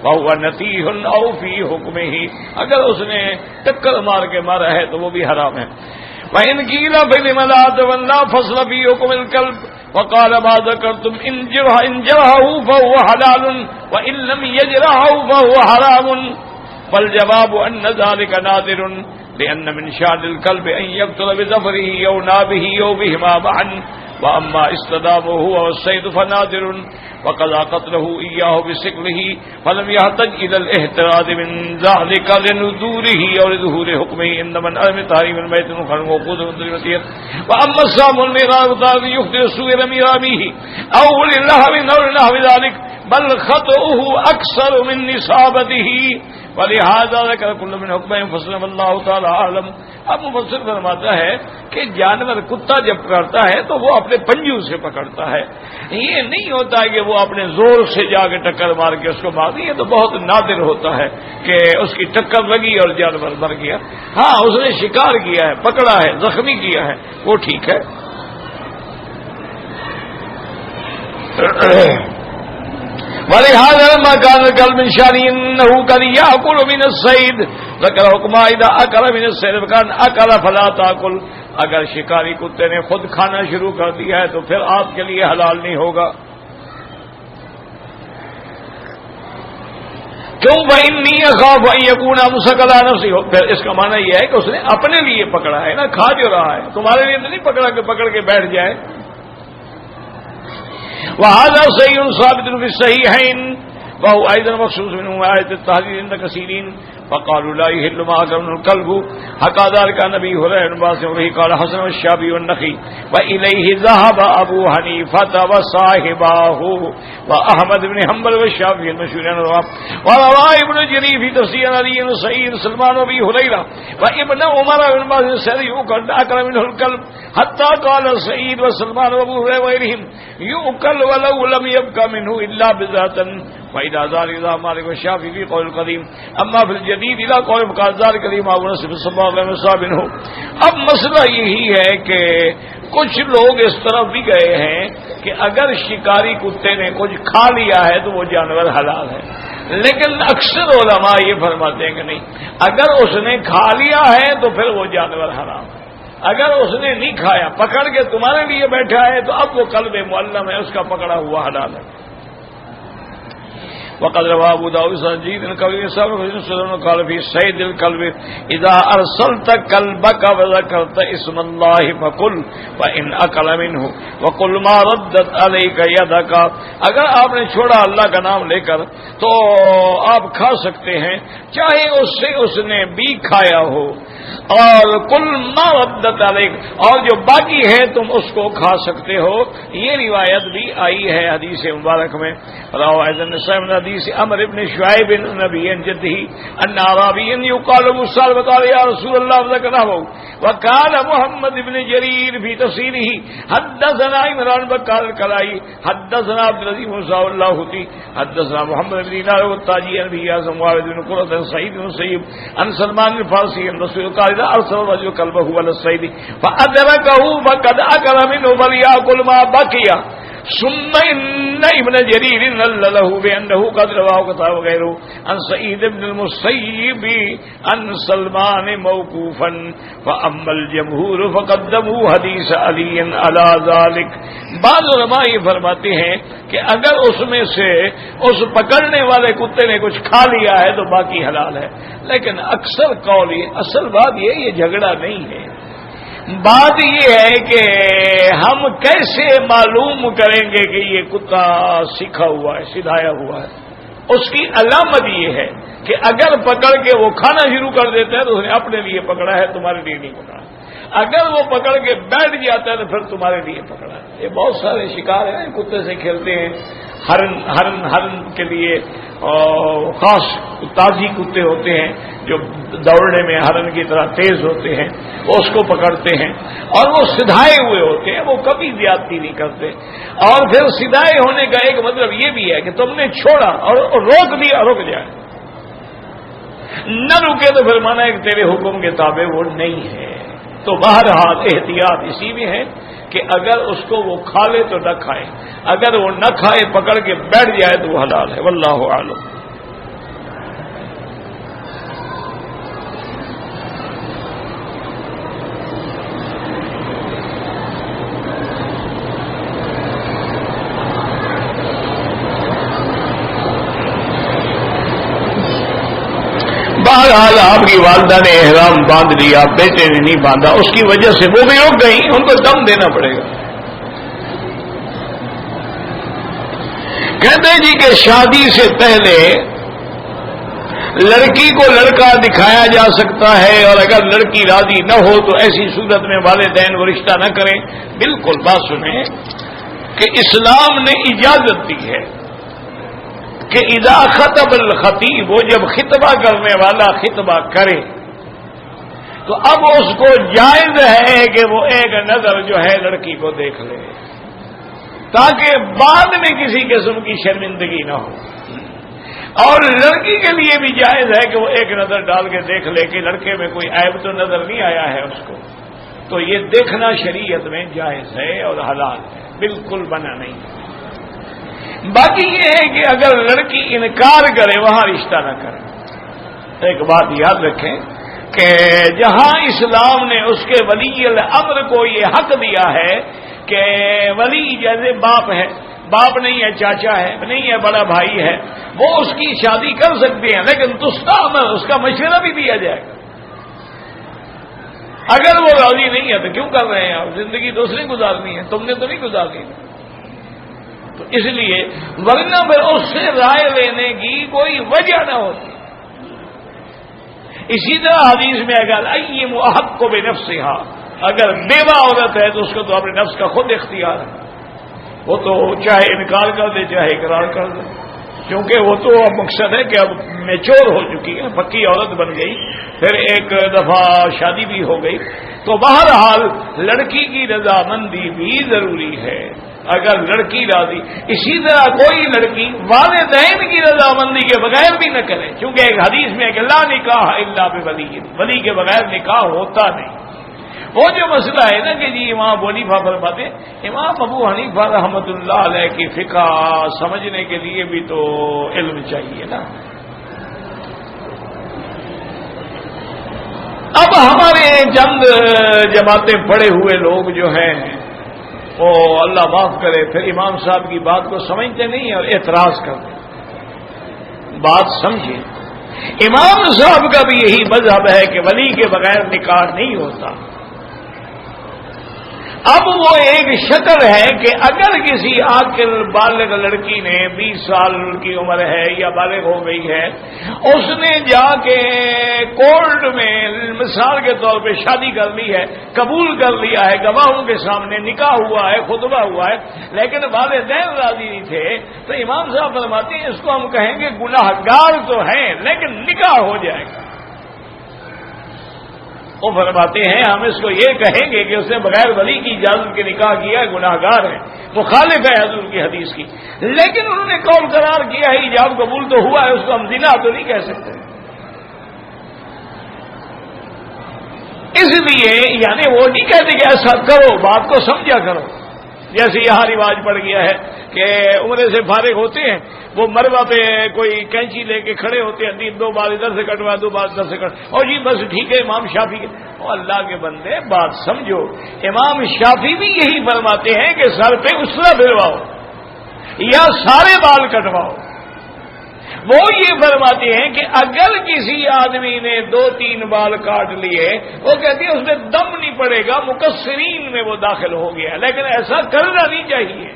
فهو نتيه أو في حكمه، اگر اس نے ٹکر مار کے مارا ہے تو وہ بھی حرام ہے۔ وَإِنْ قِيلَ فَلِمَ لَا تَوَلَّىٰ فَصْلَ فِي حُكْمِ الْكَلْبِ وَقَالَ مَا ذَكَرْتُمْ إِنْ جَرَحَهُ فَهُوَ حَلَالٌ وَإِنْ لَمْ يَجْرَحْهُ فَهُوَ حَرَامٌ، فَالْجَوَابُ أَنَّ ذَلِكَ نَادِرٌ لأن من شأن الكلب أن يقتل بظفره أو نابه أو بهما معا، وأما استدامه هو والصيد فنادر، وقضى قتله إياه بسكله فلم يحتج إلى الاحتراز من ذلك لنذوره أو لظهور حكمه عند من ألم تحريم الميت خلق وقود مدرمتين، وأما السام الميراث فالذي يخطئ سوء ميرامه أو للهو أو لنحو ذلك بل خطئه أكثر من نصابته، ولہذا ذکر کل من حکم فصل واللہ تعالی اعلم۔ اب مفسر فرماتا ہے کہ جانور کتا جب پکڑتا ہے تو وہ اپنے پنجوں سے پکڑتا ہے، یہ نہیں ہوتا ہے کہ وہ اپنے زور سے جا کے ٹکر مار کے اس کو مار دی، یہ تو بہت نادر ہوتا ہے کہ اس کی ٹکر لگی اور جانور مر گیا۔ ہاں اس نے شکار کیا ہے، پکڑا ہے، زخمی کیا ہے، وہ ٹھیک ہے۔ ولهذا لما كان الكلب من شأنه إنه قد يأكل من الصيد ذكر حكم إذا أكل من الصيد فكان أكل فلا تأكل، اگر شکاری کتے نے خود کھانا شروع کر دیا ہے تو پھر آپ کے لیے حلال نہیں ہوگا۔ کیوں فإنی اخاف ان یکون امسک علی نفسہ، پھر اس کا معنی یہ ہے کہ اس نے اپنے لیے پکڑا ہے نا، کھا جو رہا ہے، تمہارے لیے تو نہیں پکڑا کہ پکڑ کے بیٹھ جائے. وهذا صحیح ثابت فی الصحیحین وهو ايضا مخصوص منه آیت التحذیر عند کثیرین فقالوا لا يحل ما أكل الكلب حكى ذلك النبي هريرة وبه قال حسن والشافعي والنخعي وإليه ذهب أبو حنيفة وصاحباه وأحمد بن حنبل والشافعي المشهور وروى ابن جرير في تفسير علي بن سعيد سلمان وأبي هريرة وابن عمر بن باز يؤكل أكل منه الكلب حتى قال سعيد وسلمان وأبو هريرة وغيرهم يؤكل ولو لم يبقى منه إلا بذاتا وإذا ذلك إذا مالك والشافعي في قول القديم أما في الجديد إلى قول مقال ذلك قديم أبو نصر صلى الله عليه وسلم. اب مسئلہ یہی ہے کہ کچھ لوگ اس طرف بھی گئے ہیں کہ اگر شکاری کتے نے کچھ کھا لیا ہے تو وہ جانور حلال ہے، لیکن اکثر علماء یہ فرماتے ہیں کہ نہیں، اگر اس نے کھا لیا ہے تو پھر وہ جانور حرام ہے. اگر اس نے نہیں کھایا، پکڑ کے تمہارے لیے بیٹھا ہے تو اب وہ قلب معلم ہے، اس کا پکڑا ہوا حلال ہے. وقد روى ابو داود سنجید القلب صاحب قال في صيد الكلب اذا ارسلت كلبك وذكرت اسم الله فكل وان اكل منه وقل ما ردت عليك يدك. اگر آپ نے چھوڑا اللہ کا نام لے کر تو آپ کھا سکتے ہیں، چاہے اس سے اس نے بھی کھایا ہو، اور کل ما ردت علیک، اور جو باقی ہے تم اس کو کھا سکتے ہو. یہ روایت بھی آئی ہے حدیث مبارک میں. حدیث عمر ابن شعیب نبی جدہ ان اعرابی یقال مسال بقال یا رسول اللہ ذکرہ وقال محمد ابن جریر فی تفسیرہ حدثنا عمران بقال کلائی حدثنا عبد العزیز موسی اللہ ہوتی حدثنا محمد بن دینار والتاجی ان بھی اعظم والد بن قرۃ سعید بن سیب ان سلمان الفارسی ان رسول قال ارسل رجل كلبه على الصيد فادركه فقد اكل منه فليأكل ما بقي. ثم ان ابن جرير له بانه قد رواه كتاب غيره عن سعيد بن المسيب عن سلمان موقوفا فاما الجمهور فقدموا حديث علي على ذلك. بعض علماء یہ فرماتے ہیں کہ اگر اس میں سے اس پکڑنے والے کتے نے کچھ کھا لیا ہے تو باقی حلال ہے، لیکن اکثر قول اصل بات یہ جھگڑا نہیں ہے. بات یہ ہے کہ ہم کیسے معلوم کریں گے کہ یہ کتا سیکھا ہوا ہے، سدھایا ہوا ہے. اس کی علامت یہ ہے کہ اگر پکڑ کے وہ کھانا شروع کر دیتا ہے تو اس نے اپنے لیے پکڑا ہے، تمہارے لیے نہیں پکڑا. اگر وہ پکڑ کے بیٹھ جاتا ہے تو پھر تمہارے لیے پکڑا ہے. یہ بہت سارے شکار ہیں کتے سے کھیلتے ہیں، ہرن کے لیے خاص تازی کتے ہوتے ہیں جو دوڑنے میں ہرن کی طرح تیز ہوتے ہیں، وہ اس کو پکڑتے ہیں اور وہ سدھائے ہوئے ہوتے ہیں، وہ کبھی زیادتی نہیں کرتے. اور پھر سدھائے ہونے کا ایک مطلب یہ بھی ہے کہ تم نے چھوڑا اور روک دیا، رک جائے، نہ رکے تو پھر مانا کہ تیرے حکم کے تابع وہ نہیں ہے. تو بہرحال احتیاط اسی میں ہے کہ اگر اس کو وہ کھا لے تو نہ کھائے، اگر وہ نہ کھائے پکڑ کے بیٹھ جائے تو وہ حلال ہے. واللہ اعلم. بہرحال آپ کی والدہ نے احرام باندھ لیا، بیٹے نے نہیں باندھا، اس کی وجہ سے وہ بھی رک گئی، ان کو دم دینا پڑے گا. کہتے ہیں جی کہ شادی سے پہلے لڑکی کو لڑکا دکھایا جا سکتا ہے، اور اگر لڑکی راضی نہ ہو تو ایسی صورت میں والدین وہ رشتہ نہ کریں. بالکل بات سنیں کہ اسلام نے اجازت دی ہے کہ اذا خطب الخطیب، وہ جب خطبہ کرنے والا خطبہ کرے تو اب اس کو جائز ہے کہ وہ ایک نظر جو ہے لڑکی کو دیکھ لے، تاکہ بعد میں کسی قسم کی شرمندگی نہ ہو. اور لڑکی کے لیے بھی جائز ہے کہ وہ ایک نظر ڈال کے دیکھ لے کہ لڑکے میں کوئی عیب تو نظر نہیں آیا ہے اس کو. تو یہ دیکھنا شریعت میں جائز ہے اور حلال ہے، بالکل منع نہیں. باقی یہ ہے کہ اگر لڑکی انکار کرے وہاں رشتہ نہ کرے. ایک بات یاد رکھیں کہ جہاں اسلام نے اس کے ولی الامر کو یہ حق دیا ہے کہ ولی جیسے باپ ہے باپ نہیں ہے، چاچا ہے نہیں ہے، بڑا بھائی ہے، وہ اس کی شادی کر سکتے ہیں، لیکن اس کا مشورہ بھی دیا جائے گا۔ اگر وہ راضی نہیں ہے تو کیوں کر رہے ہیں آپ؟ زندگی دوسری گزارنی ہے، تم نے تو نہیں گزارنی۔ تو اس لیے ورنہ پھر اس سے رائے لینے کی کوئی وجہ نہ ہوتی۔ اسی طرح حدیث میں اگر ایم احق کو بنفسہا، اگر بیوہ عورت ہے تو اس کو تو اپنے نفس کا خود اختیار ہے، وہ تو چاہے انکار کر دے چاہے اقرار کر دے، کیونکہ وہ تو اب مقصد ہے کہ اب میچور ہو چکی ہے، پکی عورت بن گئی، پھر ایک دفعہ شادی بھی ہو گئی، تو بہرحال لڑکی کی رضامندی بھی ضروری ہے۔ اگر لڑکی راضی، اسی طرح کوئی لڑکی والدین کی رضامندی کے بغیر بھی نہ کرے، کیونکہ ایک حدیث میں ہے کہ لا نکاح الا بولی، ولی کے بغیر نکاح ہوتا نہیں۔ وہ جو مسئلہ ہے نا کہ جی امام ابو حنیفہ فرماتے ہیں، امام ابو حنیفہ رحمۃ اللہ علیہ کی فقہ سمجھنے کے لیے بھی تو علم چاہیے نا۔ اب ہمارے چند جماعتیں پڑے ہوئے لوگ جو ہیں وہ اللہ معاف کرے پھر امام صاحب کی بات کو سمجھتے نہیں اور اعتراض کرتے۔ بات سمجھے، امام صاحب کا بھی یہی مذہب ہے کہ ولی کے بغیر نکاح نہیں ہوتا۔ اب وہ ایک شکل ہے کہ اگر کسی عاقل بالغ لڑکی نے 20 سال کی عمر ہے یا بالغ ہو گئی ہے، اس نے جا کے کورٹ میں مثال کے طور پہ شادی کر لی ہے، قبول کر لیا ہے، گواہوں کے سامنے نکاح ہوا ہے، خطبہ ہوا ہے، لیکن والدین راضی نہیں تھے، تو امام صاحب فرماتے ہیں اس کو ہم کہیں گے گناہ گار تو ہیں لیکن نکاح ہو جائے گا۔ وہ فرماتے ہیں ہم اس کو یہ کہیں گے کہ اس نے بغیر ولی کی اجازت کے نکاح کیا ہے، گناہ گار ہے، مخالف ہے حضور کی حدیث کی، لیکن انہوں نے قول قرار کیا ہے، ایجاب قبول تو ہوا ہے، اس کو ہم زنا تو نہیں کہہ سکتے۔ اس لیے یعنی وہ نہیں کہتے کہ ایسا کرو، بات کو سمجھا کرو۔ جیسے یہاں رواج پڑ گیا ہے کہ عمرے سے فارغ ہوتے ہیں، وہ مروا پہ کوئی کینچی لے کے کھڑے ہوتے ہیں، 2 بار ادھر سے کٹوا 2 بار ادھر سے کٹ، اور جی بس ٹھیک ہے امام شافعی کے۔ اور اللہ کے بندے بات سمجھو، امام شافعی بھی یہی فرماتے ہیں کہ سر پہ اسرا پھرواؤ یا سارے بال کٹواؤ۔ وہ یہ فرماتے ہیں کہ اگر کسی آدمی نے 2-3 بال کاٹ لیے، وہ کہتے ہیں اس میں دم نہیں پڑے گا، مقصرین میں وہ داخل ہو گیا، لیکن ایسا کرنا نہیں چاہیے۔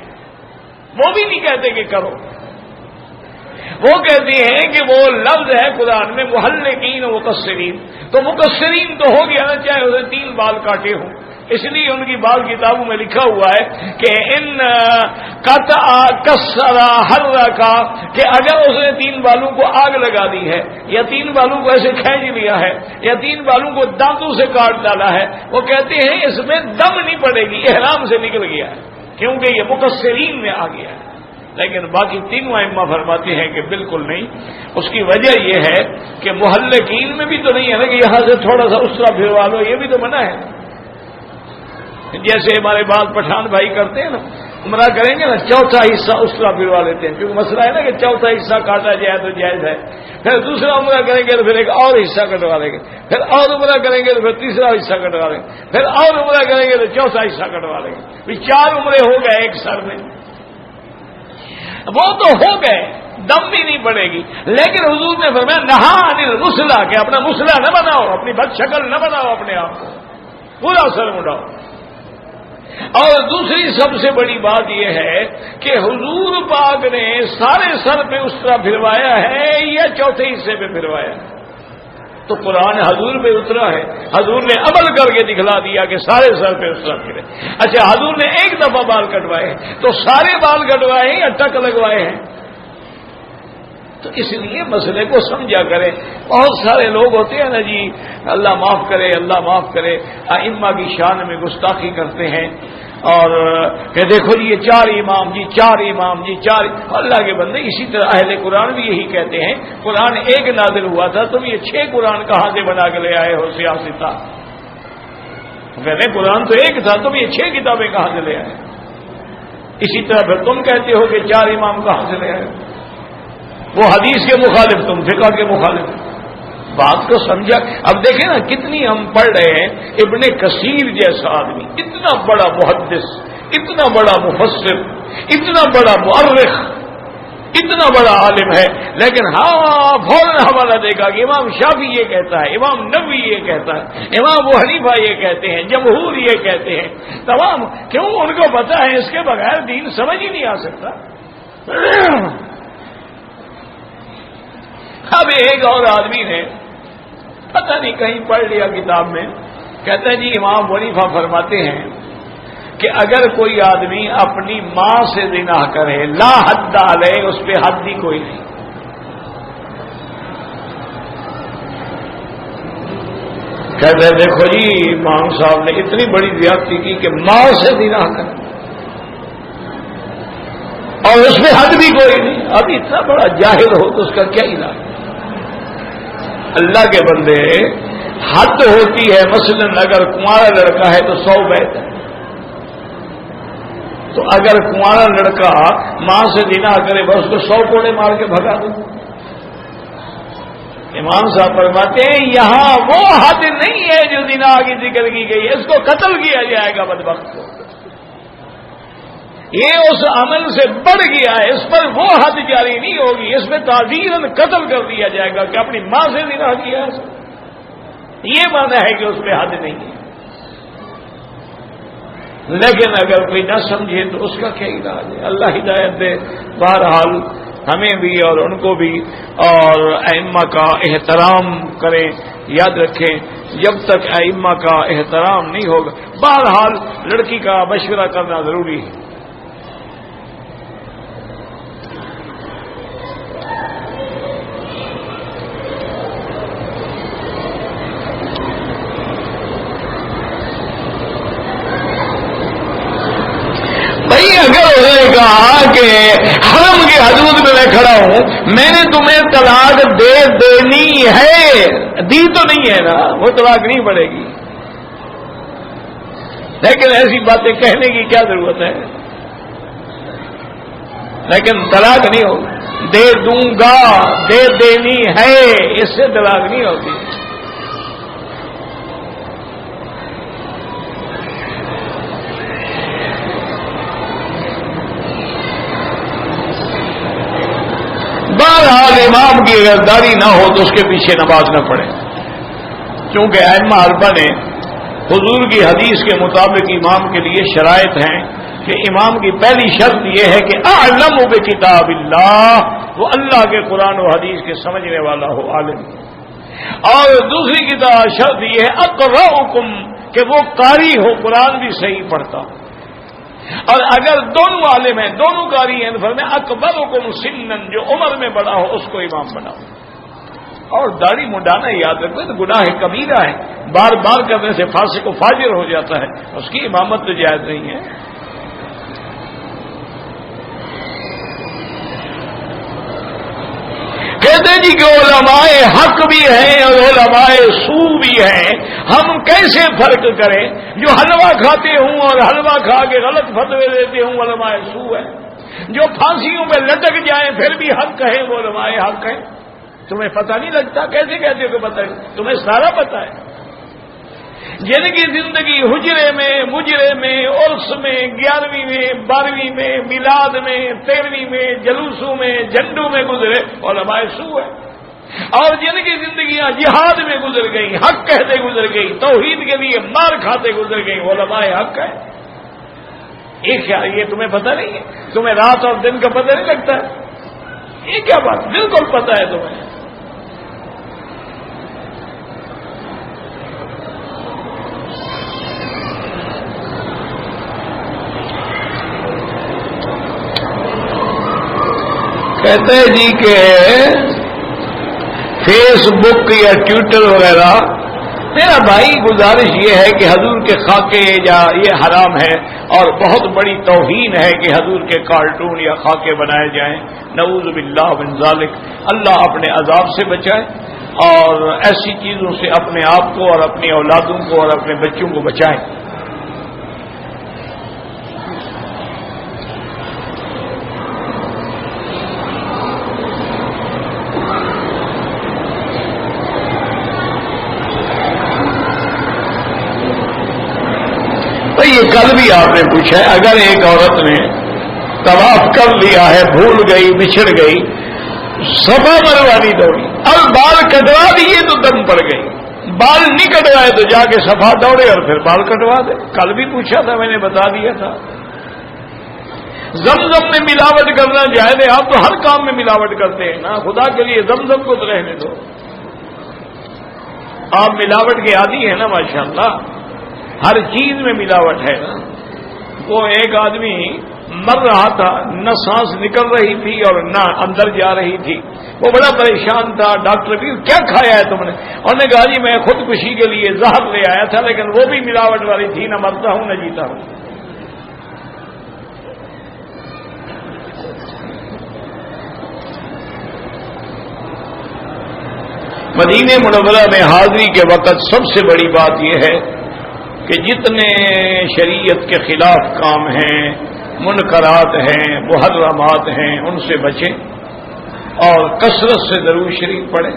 وہ بھی نہیں کہتے کہ کرو، وہ کہتے ہیں کہ وہ لفظ ہے قرآن میں محلقین و مقصرین، تو مقصرین تو ہو گیا نا چاہے اسے 3 بال کاٹے ہوں۔ اس لیے ان کی بعض کتابوں میں لکھا ہوا ہے کہ ان قطع کسرا حرکا، کہ اگر اس نے 3 بالوں کو آگ لگا دی ہے یا 3 بالوں کو ایسے کھینچ لیا ہے یا 3 بالوں کو دانتوں سے کاٹ ڈالا ہے، وہ کہتے ہیں اس میں دم نہیں پڑے گی، احرام سے نکل گیا ہے، کیونکہ یہ مقصرین میں آ گیا ہے۔ لیکن باقی تینوں ائمہ فرماتے ہیں کہ بالکل نہیں۔ اس کی وجہ یہ ہے کہ محلقین میں بھی تو نہیں ہے نا کہ یہاں سے تھوڑا سا اسرا پھروا لو، یہ بھی تو منع ہے۔ جیسے ہمارے بعض پٹھان بھائی کرتے ہیں نا، عمرہ کریں گے نا 4تھا حصہ اسرا پھروا لیتے ہیں، کیونکہ مسئلہ ہے نا کہ 4تھا حصہ کاٹا جائے تو جائز ہے۔ پھر دوسرا عمرہ کریں گے تو پھر ایک اور حصہ کٹوا لیں گے، پھر اور عمرہ کریں گے تو پھر تیسرا حصہ کٹوا لیں گے، پھر اور عمرہ کریں گے تو 4تھا حصہ کٹوا لیں گے، 4 عمرے ہو گئے ایک سر میں۔ وہ تو ہو گئے، دم بھی نہیں پڑے گی، لیکن حضور نے فرمایا نہا انل مسلح، کہ اپنا مسلح نہ بناؤ، اپنی بد شکل نہ بناؤ، اپنے آپ کو پورا سر مڈاؤ۔ اور دوسری سب سے بڑی بات یہ ہے کہ حضور پاک نے سارے سر پہ اس طرح پھروایا ہے یا 4تھے حصے پہ پھروایا ہے؟ تو قرآن حضور پہ اترا ہے، حضور نے عمل کر کے دکھلا دیا کہ سارے سر پہ اس طرح پھرے۔ اچھا حضور نے ایک دفعہ بال کٹوائے ہیں تو سارے بال کٹوائے ہیں یا ٹک لگوائے ہیں؟ تو اس لیے مسئلے کو سمجھا کریں۔ بہت سارے لوگ ہوتے ہیں نا جی، اللہ معاف کرے اللہ معاف کرے، ائمہ کی شان میں گستاخی کرتے ہیں اور کہ دیکھو جی یہ 4 امام جی 4 امام جی 4، اللہ کے بندے اسی طرح اہل قرآن بھی یہی کہتے ہیں، قرآن ایک نازل ہوا تھا، تم یہ 6 قرآن کہاں سے بنا کے لے آئے ہو سیاستہ؟ کہتے ہیں قرآن تو ایک تھا، تم یہ 6 کتابیں کہاں سے لے آئے؟ اسی طرح پھر تم کہتے ہو کہ 4 امام کہاں سے لے آئے؟ وہ حدیث کے مخالف، تم فقہ کے مخالف۔ بات کو سمجھا۔ اب دیکھیں نا کتنی ہم پڑھ رہے ہیں، ابن کثیر جیسا آدمی اتنا بڑا محدث، اتنا بڑا مفسر، اتنا بڑا مؤرخ، اتنا بڑا عالم ہے، لیکن ہاں فوراً حوالہ دے گا کہ امام شافعی یہ کہتا ہے، امام نووی یہ کہتا ہے، امام ابو حنیفہ یہ کہتے ہیں، جمہور یہ کہتے ہیں، تمام کیوں؟ ان کو پتا ہے اس کے بغیر دین سمجھ ہی نہیں آ سکتا۔ اب ایک اور آدمی نے پتہ نہیں کہیں پڑھ لیا کتاب میں، کہتا ہے جی امام ابو حنیفہ فرماتے ہیں کہ اگر کوئی آدمی اپنی ماں سے زنا کرے لا حد علیہ، اس پہ حد ہی کوئی نہیں۔ کہتے ہیں دیکھو جی امام صاحب نے اتنی بڑی زیادتی کی کہ ماں سے زنا کرے اور اس میں حد بھی کوئی نہیں۔ اب اتنا بڑا جاہل ہو تو اس کا کیا علاج؟ اللہ کے بندے، حد ہوتی ہے، مثلاً اگر کنوارا لڑکا ہے تو 100 بیت ہے، تو اگر کنوارا لڑکا ماں سے زنا کرے بس اس کو 100 کوڑے مار کے بھگا دو۔ امام صاحب فرماتے ہیں یہاں وہ حد نہیں ہے جو زنا کی ذکر کی گئی ہے، اس کو قتل کیا جائے گا بدبخت کو۔ یہ اس عمل سے بڑھ گیا ہے، اس پر وہ حد جاری نہیں ہوگی، اس میں تعزیراً قتل کر دیا جائے گا کہ اپنی ماں سے زنا کیا ہے۔ یہ مانا ہے کہ اس پہ حد نہیں ہے، لیکن اگر کوئی نہ سمجھے تو اس کا کیا علاج ہے؟ اللہ ہدایت دے۔ بہرحال ہمیں بھی اور ان کو بھی، اور ائمہ کا احترام کریں، یاد رکھیں جب تک ائمہ کا احترام نہیں ہوگا، بہرحال لڑکی کا مشورہ کرنا ضروری ہے۔ اگر انہوں نے کہا کہ حرم کی حدود میں کھڑا ہوں، میں نے تمہیں طلاق دے دینی ہے، دی تو نہیں ہے نا، وہ طلاق نہیں پڑے گی، لیکن ایسی باتیں کہنے کی کیا ضرورت ہے؟ لیکن طلاق نہیں ہوگی، دے دوں گا، دے دینی ہے، اس سے طلاق نہیں ہوتی۔ بہرحال امام کی اگر داڑھی نہ ہو تو اس کے پیچھے نماز نہ پڑھے، کیونکہ ائمہ اربعہ نے حضور کی حدیث کے مطابق امام کے لیے شرائط ہیں کہ امام کی پہلی شرط یہ ہے کہ اعلم بکتاب اللہ، وہ اللہ کے قرآن و حدیث کے سمجھنے والا ہو، عالم، اور دوسری شرط یہ ہے اقرأکم، کہ وہ قاری ہو، قرآن بھی صحیح پڑھتا ہو، اور اگر دونوں عالم ہیں، دونوں قاری ہیں تو فرمایا اکبرکم سنن، جو عمر میں بڑا ہو اس کو امام بناؤ۔ اور داڑھی منڈانا یاد رکھو تو گناہ کبیرہ ہے، بار بار کرنے سے فاسق و فاجر ہو جاتا ہے، اس کی امامت تو جائز نہیں ہے۔ کہتے ہیں جی کہ علماء حق بھی ہیں اور علماء سو بھی ہیں، ہم کیسے فرق کریں؟ جو حلوہ کھاتے ہوں اور حلوہ کھا کے غلط فتوے دیتے ہوں علماء سو ہیں، جو پھانسیوں میں لٹک جائیں پھر بھی حق کہیں وہ علماء حق ہیں۔ تمہیں پتہ نہیں لگتا؟ کیسے کہتے ہو کہ پتہ ہے؟ تمہیں سارا پتہ ہے۔ جن کی زندگی حجرے میں، مجرے میں، عرس میں، 11ویں میں، 12ویں میں، میلاد میں، 13ویں میں، جلوسوں میں، جھنڈوں میں گزرے علماء سو ہے، اور جن کی زندگیاں جہاد میں گزر گئی، حق کہتے گزر گئی، توحید کے لیے مار کھاتے گزر گئی، علماء حق ہے۔ یہ تمہیں پتہ نہیں ہے؟ تمہیں رات اور دن کا پتہ نہیں لگتا ہے؟ یہ کیا بات؟ بالکل پتہ ہے تمہیں۔ کہتے ہیں جی کہ فیس بک یا ٹویٹر وغیرہ، میرا بھائی گزارش یہ ہے کہ حضور کے خاکے یا یہ حرام ہے، اور بہت بڑی توہین ہے کہ حضور کے کارٹون یا خاکے بنائے جائیں، نعوذ باللہ من ذالک۔ اللہ اپنے عذاب سے بچائے اور ایسی چیزوں سے اپنے آپ کو اور اپنی اولادوں کو اور اپنے بچوں کو بچائے۔ بھئی یہ کل بھی آپ نے پوچھا ہے، اگر ایک عورت نے طواف کر لیا ہے، بھول گئی، بچھڑ گئی، صفا مروا نہیں دوڑی، اب بال کٹوا دیے تو دم پڑ گئی، بال نہیں کٹوائے تو جا کے صفا دوڑے اور پھر بال کٹوا دے. کل بھی پوچھا تھا، میں نے بتا دیا تھا. زمزم میں ملاوٹ کرنا جائز ہے. آپ تو ہر کام میں ملاوٹ کرتے ہیں نا، خدا کے لیے زمزم کو تو رہنے دو. آپ ملاوٹ کے عادی ہیں نا ماشاءاللہ، ہر چیز میں ملاوٹ ہے نا. وہ ایک آدمی مر رہا تھا، نہ سانس نکل رہی تھی اور نہ اندر جا رہی تھی. وہ بڑا پریشان تھا. ڈاکٹر بھی کیا کھایا ہے تم نے؟ انہوں نے کہا جی میں خودکشی کے لیے زہر لے آیا تھا، لیکن وہ بھی ملاوٹ والی تھی، نہ مرتا ہوں نہ جیتا ہوں. مدینہ منورہ میں حاضری کے وقت سب سے بڑی بات یہ ہے کہ جتنے شریعت کے خلاف کام ہیں، منکرات ہیں، محرمات ہیں، ان سے بچیں اور کثرت سے درود شریف پڑھیں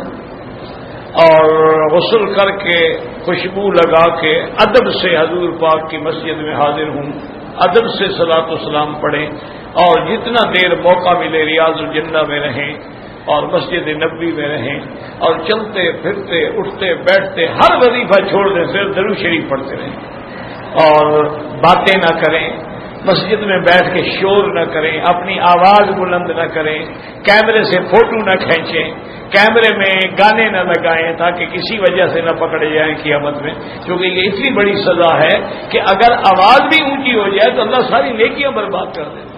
اور غسل کر کے خوشبو لگا کے ادب سے حضور پاک کی مسجد میں حاضر ہوں، ادب سے صلاۃ و سلام پڑھیں اور جتنا دیر موقع ملے ریاض الجنہ میں رہیں اور مسجد نبوی میں رہیں اور چلتے پھرتے اٹھتے بیٹھتے ہر وظیفہ چھوڑ دیں، صرف درود شریف پڑھتے رہیں اور باتیں نہ کریں، مسجد میں بیٹھ کے شور نہ کریں، اپنی آواز بلند نہ کریں، کیمرے سے فوٹو نہ کھینچیں، کیمرے میں گانے نہ لگائیں تاکہ کسی وجہ سے نہ پکڑے جائیں قیامت میں، کیونکہ یہ اتنی بڑی سزا ہے کہ اگر آواز بھی اونچی ہو جائے تو اللہ ساری نیکیاں برباد کر دے.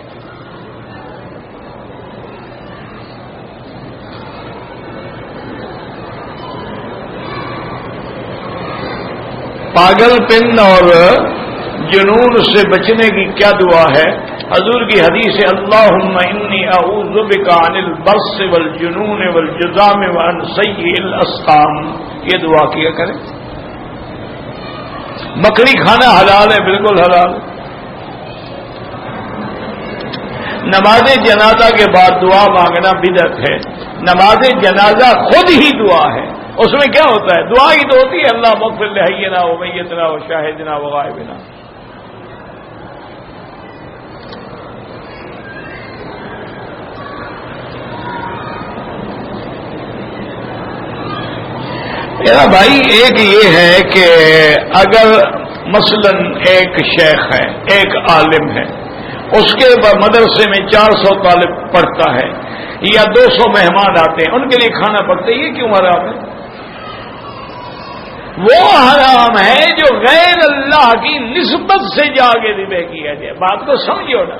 پاگل پن اور جنون سے بچنے کی کیا دعا ہے؟ حضور کی حدیث ہے اللہم انی اعوذ بک عن البرص والجنون والجذام وعن سیء الاسقام. یہ دعا کیا کریں. مکڑی کھانا حلال ہے، بالکل حلال. نماز جنازہ کے بعد دعا مانگنا بدعت ہے. نماز جنازہ خود ہی دعا ہے. اس میں کیا ہوتا ہے؟ دعا ہی تو ہوتی ہے اللہ مغفر لحینا و میتنا و شاہدنا و غائبنا. میرا بھائی ایک یہ ہے کہ اگر مثلا ایک شیخ ہے، ایک عالم ہے، اس کے مدرسے میں 400 طالب پڑھتا ہے یا 200 مہمان آتے ہیں، ان کے لیے کھانا پکتا ہے، یہ کیوں حرام ہے؟ وہ حرام ہے جو غیر اللہ کی نسبت سے جا کے ذبح کیا جائے. بات کو سمجھو نا.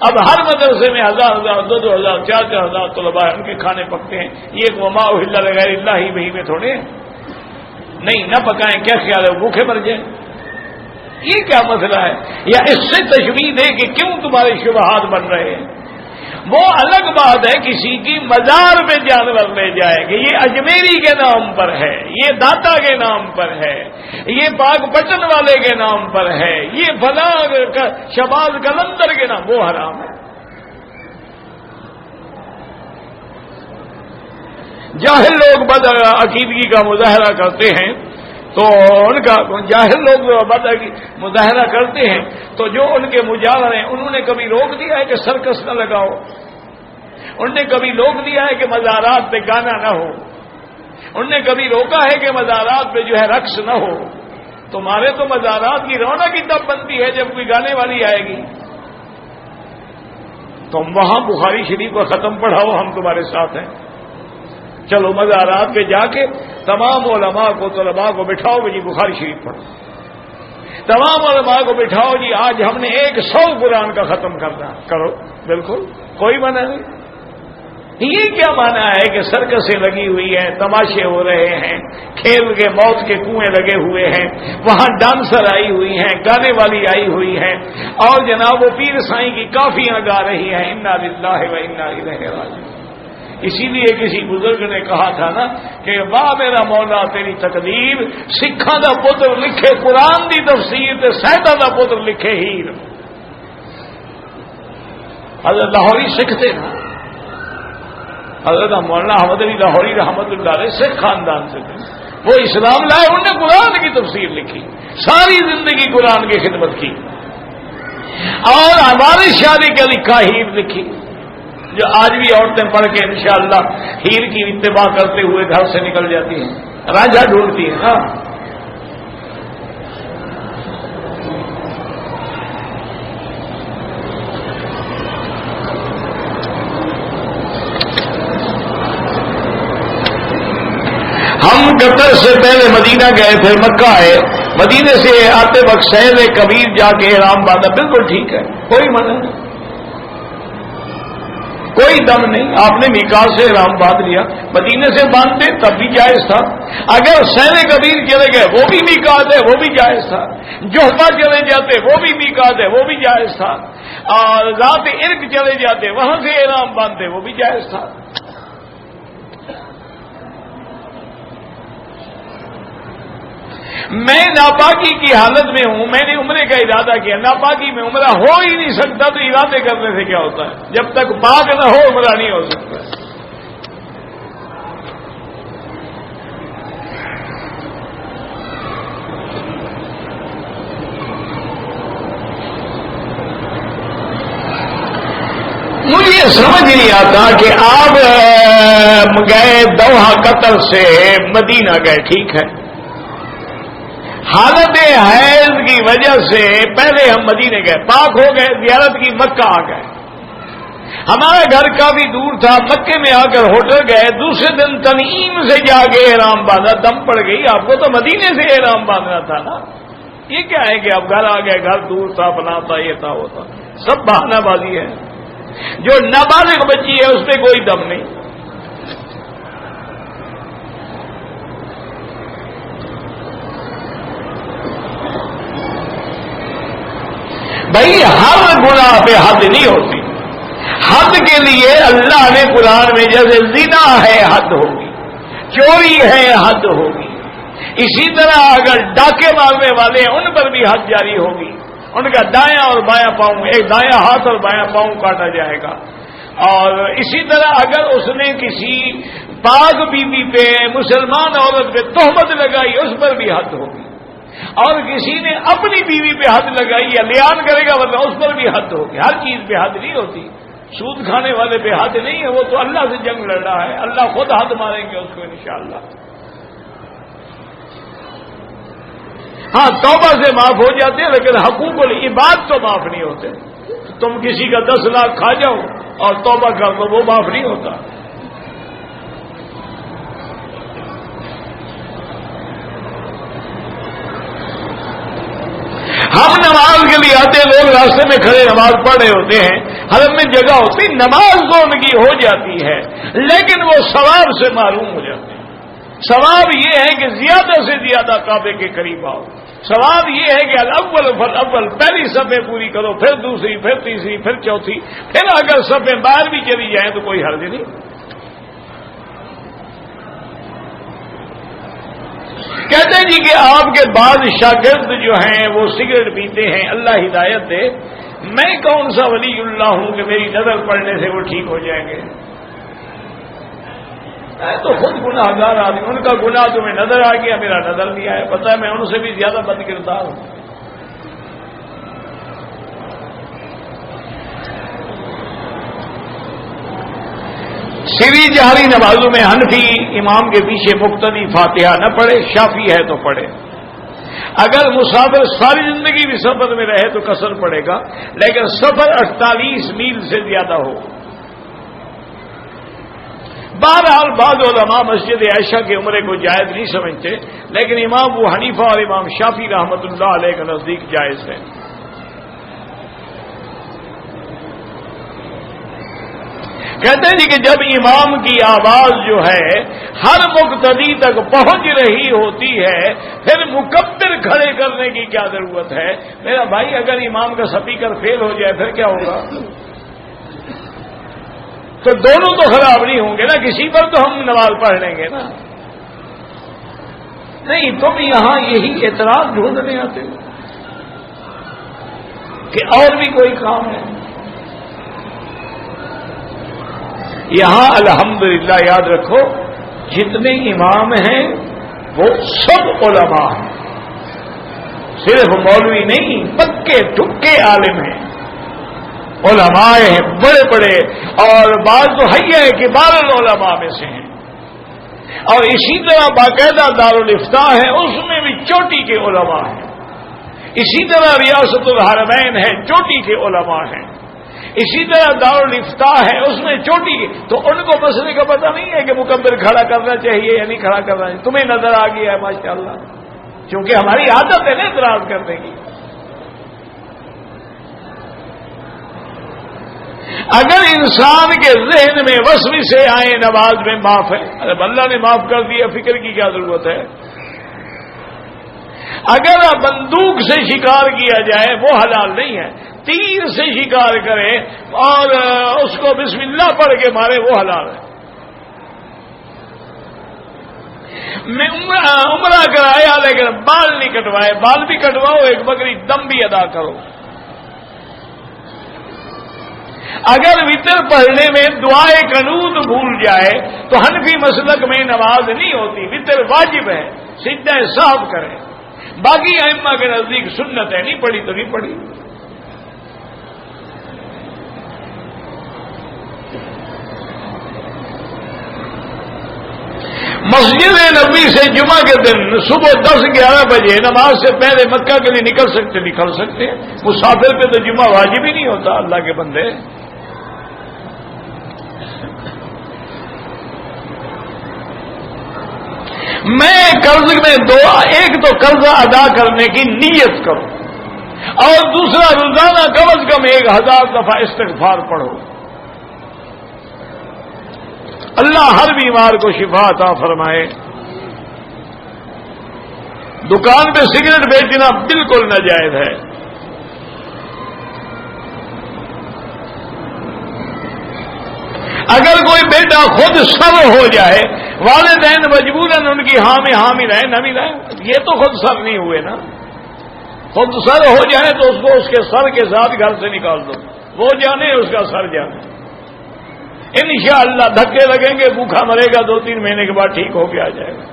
اب ہر مدرسے میں 1000 2000 4000 طلباء ان کے کھانے پکتے ہیں، یہ وما اہل لغیر اللہ ہی وہی میں تھوڑے نہیں نہ پکائیں. کیا خیال ہے بھوکے مر جائیں؟ یہ کیا مسئلہ ہے؟ یا اس سے تشبیہ دے کہ کیوں تمہارے شبہات بن رہے ہیں. وہ الگ بات ہے کسی کی مزار میں جانور لے جائے گے، یہ اجمیری کے نام پر ہے، یہ داتا کے نام پر ہے، یہ پاک پٹن والے کے نام پر ہے، یہ فلاں شباز کلندر کے نام، وہ حرام ہے. جاہل لوگ بد عقیدگی کا مظاہرہ کرتے ہیں تو ان کا جاہل لوگ مظاہرہ کرتے ہیں تو جو ان کے مجاور ہیں انہوں نے کبھی روک دیا ہے کہ سرکس نہ لگاؤ، انہوں نے کبھی روک دیا ہے کہ مزارات پہ گانا نہ ہو، انہوں نے کبھی روکا ہے کہ مزارات پہ جو ہے رقص نہ ہو. تمہارے تو مزارات کی رونق ہی تب بنتی ہے جب کوئی گانے والی آئے گی. تم وہاں بخاری شریف کو ختم پڑھاؤ، ہم تمہارے ساتھ ہیں. چلو مزارات پہ جا کے تمام علماء کو طلباء کو بٹھاؤ جی بخاری شریف پڑھو، تمام علماء کو بٹھاؤ جی آج ہم نے 100 قرآن کا ختم کرنا، کرو، بالکل کوئی منع نہیں. یہ کیا مانا ہے کہ سرکسیں لگی ہوئی ہیں، تماشے ہو رہے ہیں، کھیل کے موت کے کنویں لگے ہوئے ہیں، وہاں ڈانسر آئی ہوئی ہیں، گانے والی آئی ہوئی ہیں اور جناب وہ پیر سائیں کی کافیاں گا رہی ہیں انا للہ و انا الیہ راجعون. اسی لیے کسی بزرگ نے کہا تھا نا کہ واہ میرا مولا تیری تقدیر، سکھاں دا پتر لکھے قرآن دی تفسیر تے سیداں دا پتر لکھے ہیر. حضرت لاہوری سکھ تھے نا، حضرت مولانا احمد علی لاہوری رحمت اللہ علیہ سکھ خاندان سے تھے. وہ اسلام لائے، انہوں نے قرآن کی تفسیر لکھی، ساری زندگی قرآن کی خدمت کی، اور ہمارے شادی کے لکھا ہیر لکھی، جو آج بھی عورتیں پڑھ کے انشاءاللہ ہیر کی اتباع کرتے ہوئے گھر سے نکل جاتی ہیں، راجا ڈھونڈتی ہیں. ہاں ہم قطر سے پہلے مدینہ گئے، پھر مکہ آئے، مدینے سے آتے وقت سیل کبیر جا کے احرام باندھا، بالکل ٹھیک ہے، کوئی منع نہیں، کوئی دم نہیں، آپ نے میقات سے احرام باندھ لیا، مدینے سے باندھتے تب بھی جائز تھا، اگر سیل کبیر چلے گئے وہ بھی میقات ہے، وہ بھی جائز تھا، جوہفہ چلے جاتے وہ بھی میقات ہے، وہ بھی جائز تھا، اور ذات عرق چلے جاتے وہاں سے احرام باندھتے وہ بھی جائز تھا. میں ناپاکی کی حالت میں ہوں، میں نے عمرے کا ارادہ کیا، ناپاکی میں عمرہ ہو ہی نہیں سکتا، تو ارادے کرنے سے کیا ہوتا ہے؟ جب تک پاک نہ ہو عمرہ نہیں ہو سکتا. مجھے سمجھ نہیں آتا کہ آپ گئے دوحہ قطر سے مدینہ گئے، ٹھیک ہے، حالت حیض کی وجہ سے پہلے ہم مدینے گئے، پاک ہو گئے، زیارت کی، مکہ آ گئے، ہمارا گھر کافی دور تھا، مکے میں آ کر ہوٹل گئے، دوسرے دن تنعیم سے جا کے احرام باندھا، دم پڑ گئی، آپ کو تو مدینے سے احرام باندھنا تھا نا. یہ کیا ہے کہ اب گھر آ گئے، گھر دور تھا، بنا تھا، یہ تھا، وہ تھا، سب بہانہ بازی ہے. جو نابالغ بچی ہے اس پہ کوئی دم نہیں. بھائی ہر گناہ پہ حد نہیں ہوتی، حد کے لیے اللہ نے قرآن میں جیسے زنا ہے حد ہوگی، چوری ہے حد ہوگی، اسی طرح اگر ڈاکے مارنے والے ہیں ان پر بھی حد جاری ہوگی، ان کا دایاں اور بایاں پاؤں، ایک دایاں ہاتھ اور بایاں پاؤں کاٹا جائے گا. اور اسی طرح اگر اس نے کسی پاک بیوی پہ، مسلمان عورت پہ تہمت لگائی اس پر بھی حد ہوگی، اور کسی نے اپنی بیوی پہ حد لگائی یا لیان کرے گا ورنہ اس پر بھی حد ہوگی. ہر چیز پہ حد نہیں ہوتی، سود کھانے والے پہ حد نہیں ہے، وہ تو اللہ سے جنگ لڑ رہا ہے، اللہ خود حد ماریں گے اس کو انشاءاللہ. ہاں توبہ سے معاف ہو جاتے ہیں، لیکن حقوق العباد تو معاف نہیں ہوتے. تم کسی کا 10 لاکھ کھا جاؤ اور توبہ کر دو، وہ معاف نہیں ہوتا. ہم نماز کے لیے آتے ہیں، لوگ راستے میں کھڑے نماز پڑھ رہے ہوتے ہیں، حرم میں جگہ ہوتی، نماز تو ان کی ہو جاتی ہے لیکن وہ ثواب سے معروم ہو جاتے ہیں. ثواب یہ ہے کہ زیادہ سے زیادہ کعبے کے قریب آؤ، ثواب یہ ہے کہ الاول فالاول، پہلی صفیں پوری کرو، پھر دوسری، پھر تیسری، پھر چوتھی، پھر اگر صفیں باہر بھی چلی جائیں تو کوئی حرج نہیں. کہتے ہیں جی کہ آپ کے بعض شاگرد جو ہیں وہ سگریٹ پیتے ہیں، اللہ ہدایت دے، میں کون سا ولی اللہ ہوں کہ میری نظر پڑنے سے وہ ٹھیک ہو جائیں گے؟ میں تو خود گناہگار آدمی، ان کا گناہ تمہیں نظر آ گیا، میرا نظر نہیں آیا، پتہ ہے میں ان سے بھی زیادہ بد کردار ہوں. سری جہری نمازوں میں حنفی امام کے پیچھے مقتدی فاتحہ نہ پڑھے، شافی ہے تو پڑھے. اگر مسافر ساری زندگی بھی سفر میں رہے تو قصر پڑے گا، لیکن سفر 48 میل سے زیادہ ہو. بہرحال بعض علماء مسجد عائشہ کے عمرے کو جائز نہیں سمجھتے، لیکن امام ابو حنیفہ اور امام شافعی رحمۃ اللہ علیہ کے نزدیک جائز ہے. کہتے ہیں جی کہ جب امام کی آواز جو ہے ہر مقتدی تک پہنچ رہی ہوتی ہے پھر مکبر کھڑے کرنے کی کیا ضرورت ہے؟ میرا بھائی اگر امام کا سپیکر فیل ہو جائے پھر کیا ہوگا؟ تو دونوں تو خراب نہیں ہوں گے نا، کسی پر تو ہم نماز پڑھ لیں گے نا. نہیں تم یہاں یہی اعتراض ڈھونڈنے آتے ہو کہ اور بھی کوئی کام ہے. یہاں الحمدللہ یاد رکھو جتنے امام ہیں وہ سب علماء ہیں، صرف مولوی نہیں، پکے ٹھکے عالم ہیں، علماء ہیں بڑے بڑے، اور بعض تو حیہ کبار العلماء میں سے ہیں، اور اسی طرح باقاعدہ دارالفتاء ہے، اس میں بھی چوٹی کے علماء ہیں، اسی طرح ریاست الحرمین ہے، چوٹی کے علماء ہیں، اسی طرح دارالفتاء ہے، اس میں چوٹی کے، تو ان کو مسئلے کا پتہ نہیں ہے کہ مکبر کھڑا کرنا چاہیے یا نہیں کھڑا کرنا چاہیے، تمہیں نظر آ گیا ہے ماشاءاللہ، کیونکہ ہماری عادت ہے نا اعتراض کرنے کی۔ اگر انسان کے ذہن میں وسوسے آئے نماز میں معاف ہے، ارے اللہ نے معاف کر دیا، فکر کی کیا ضرورت ہے؟ اگر بندوق سے شکار کیا جائے وہ حلال نہیں ہے، تیر سے شکار کرے اور اس کو بسم اللہ پڑھ کے مارے وہ حلال ہے۔ میں عمرہ کرایا لیکن بال نہیں کٹوائے، بال بھی کٹواؤ، ایک بکری دم بھی ادا کرو۔ اگر وطر پڑھنے میں دعائے قنوت بھول جائے تو حنفی مسلک میں نماز نہیں ہوتی، وطر واجب ہے، سجدہ صاحب کرے، باقی ائمہ کے نزدیک سنت ہے، نہیں پڑھی تو نہیں پڑھی۔ مسجد نبی سے جمعہ کے دن صبح 10-11 بجے نماز سے پہلے مکہ کے لیے نکل سکتے ہیں، مسافر پہ تو جمعہ واجب ہی نہیں ہوتا، اللہ کے بندے۔ میں قرض میں ایک تو قرضہ ادا کرنے کی نیت کرو، اور دوسرا روزانہ کم از کم 1000 دفعہ استغفار پڑھو۔ اللہ ہر بیمار کو شفا عطا فرمائے۔ دکان پہ سگریٹ بیچنا بالکل ناجائز ہے۔ اگر کوئی بیٹا خود سر ہو جائے، والدین مجبوراً ان کی ہاں میں ہاں ملائیں نہ ملائیں، یہ تو خود سر نہیں ہوئے نا، خود سر ہو جائے تو اس کو اس کے سر کے ساتھ گھر سے نکال دو، وہ جانے اس کا سر جانے، انشاءاللہ دھکے لگیں گے، بھوکا مرے گا، 2-3 مہینے کے بعد ٹھیک ہو کے آ جائے گا۔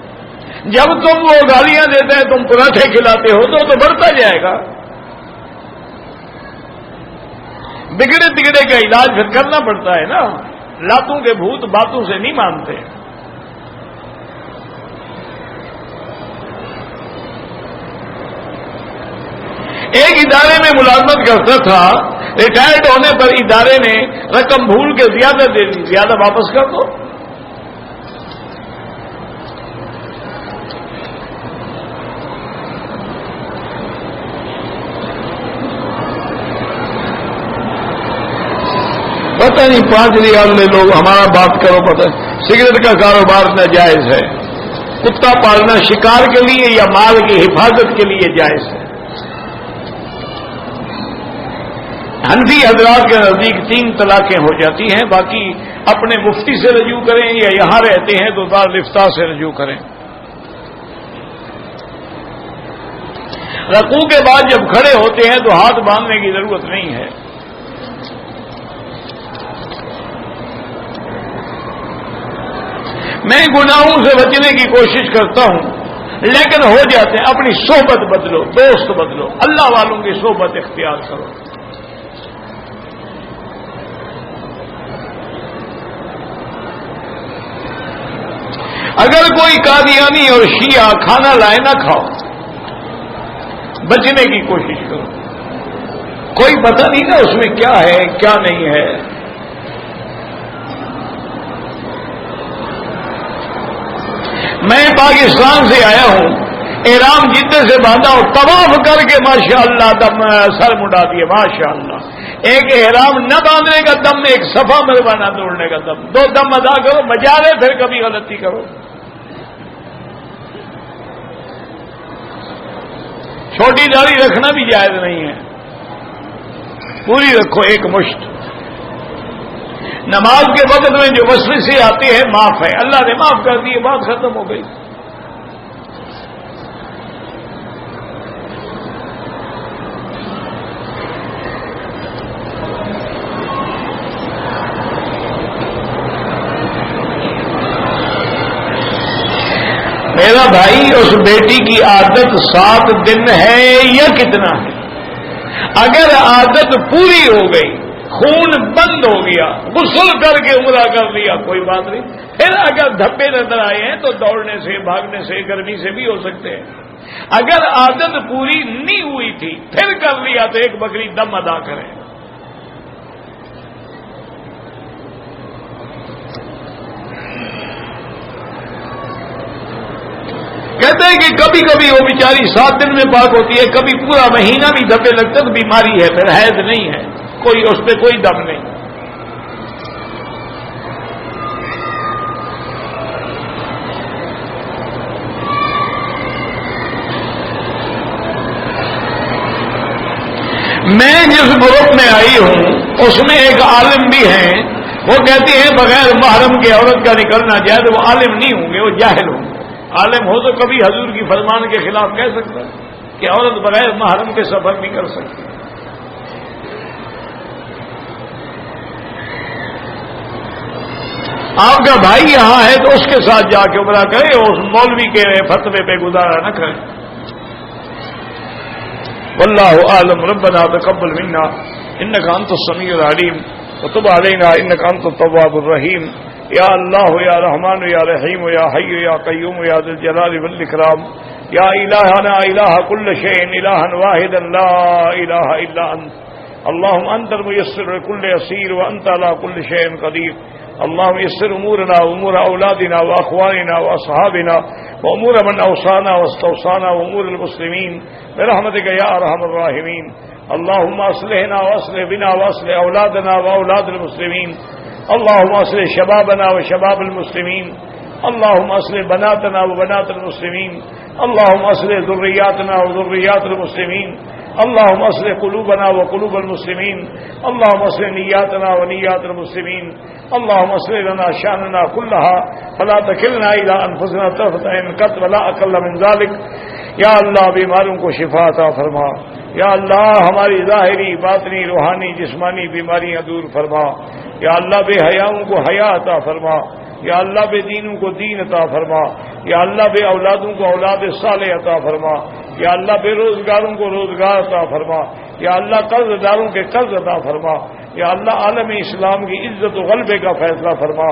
جب تم وہ گالیاں دیتے ہیں، تم پراٹھے کھلاتے ہو تو بڑھتا جائے گا۔ بگڑے تگڑے کا علاج پھر کرنا پڑتا ہے نا، لاتوں کے بھوت باتوں سے نہیں مانتے۔ ایک ادارے میں ملازمت کرتا تھا، ریٹائرڈ ہونے پر ادارے نے رقم بھول کے زیادہ دے دی، زیادہ واپس کر دو۔ پتہ نہیں 5 ریال لے لو، ہمارا بات کرو، پتہ سگریٹ کا کاروبار ناجائز ہے، کتا پالنا شکار کے لیے یا مال کی حفاظت کے لیے جائز ہے۔ حنفی حضرات کے نزدیک 3 طلاقیں ہو جاتی ہیں، باقی اپنے مفتی سے رجوع کریں یا یہاں رہتے ہیں تو دارالفتاء سے رجوع کریں۔ رکوع کے بعد جب کھڑے ہوتے ہیں تو ہاتھ باندھنے کی ضرورت نہیں ہے۔ میں گناہوں سے بچنے کی کوشش کرتا ہوں، لیکن ہو جاتے ہیں۔ اپنی صحبت بدلو، دوست بدلو، اللہ والوں کی صحبت اختیار کرو۔ اگر کوئی قادیانی اور شیعہ کھانا لائے نہ کھاؤ، بچنے کی کوشش کرو، کوئی پتہ نہیں نا اس میں کیا ہے کیا نہیں ہے۔ میں پاکستان سے آیا ہوں، احرام جدے سے باندھا ہوں، طواف کر کے ماشاءاللہ دم سر مڈا دیے، ماشاءاللہ۔ ایک احرام نہ باندھنے کا دم، ایک صفا مروا نہ توڑنے کا دم، 2 دم ادا کرو، بجا لے، پھر کبھی غلطی کرو۔ چھوٹی داڑھی رکھنا بھی جائز نہیں ہے، پوری رکھو، ایک مشت۔ نماز کے وقت میں جو وسوسے آتے ہیں معاف ہے، اللہ نے معاف کر دیے، بات ختم ہو گئی۔ میرا بھائی اس بیٹی کی عادت 7 دن ہے یا کتنا ہے؟ اگر عادت پوری ہو گئی، خون بند ہو گیا، غسل کر کے عمرہ کر لیا، کوئی بات نہیں. پھر اگر دھبے نظر آئے ہیں تو دوڑنے سے، بھاگنے سے، گرمی سے بھی ہو سکتے ہیں. اگر عادت پوری نہیں ہوئی تھی پھر کر لیا تو ایک بکری دم ادا کریں. کہتے ہیں کہ کبھی کبھی وہ بیچاری 7 دن میں پاک ہوتی ہے، کبھی پورا مہینہ بھی دھبے لگتے تو بیماری ہے، پھر حیض نہیں ہے، کوئی اس پہ کوئی دم نہیں. میں جس گروپ میں آئی ہوں اس میں ایک عالم بھی ہیں، وہ کہتے ہیں بغیر محرم کے عورت کا نکلنا جائز. وہ عالم نہیں ہوں گے، وہ جاہل ہوں گے. عالم ہو تو کبھی حضور کی فرمان کے خلاف کہہ سکتا ہے کہ عورت بغیر محرم کے سفر نہیں کر سکتی. آپ کا بھائی یہاں ہے تو اس کے ساتھ جا کے عمرہ کرے، اس مولوی کے فتوے پہ گزارا نہ کرے. واللہ اعلم. ربنا تقبل منا انك انت السميع العليم وتب علينا انك انت التواب الرحيم. یا اللہ یا رحمان یا رحیم یا حی یا قیوم یا ذی الجلال والاکرام. یا الہنا الہ کل شیء الہا واحدا لا الہ الا انت. اللهم انت الميسر لكل يسير وانت على كل شيء قدير. اللهم يسر امورنا وامور اولادنا واخواننا واصحابنا وامور من اوصانا واستوصانا وامور المسلمين برحمتك يا ارحم الراحمين. اللهم اصلحنا واصلح بنا واصلح اولادنا واولاد المسلمين. اللهم اصلح شبابنا وشباب المسلمين. اللهم اصلح بناتنا وبنات المسلمين. اللهم اصلح ذرياتنا وذريات المسلمين. اللهم اصلح قلوبنا وقلوب المسلمين. اللهم اصلح نياتنا ونيات المسلمين. اللهم اصلح لنا شأننا كلها فلا تكلنا الى انفسنا طرفة عين قط ولا اقل من ذلك. یا اللہ بیماروں کو شفا عطا فرما. یا اللہ ہماری ظاہری، باطنی، روحانی، جسمانی بیماریاں دور فرما. یا اللہ بے حیاؤں کو حیا عطا فرما. یا اللہ بے دینوں کو دین عطا فرما. یا اللہ بے اولادوں کو اولاد صالح عطا فرما. یا اللہ بے روزگاروں کو روزگار عطا فرما. یا اللہ قرض داروں کے قرض عطا فرما. یا اللہ عالم اسلام کی عزت و غلبے کا فیصلہ فرما.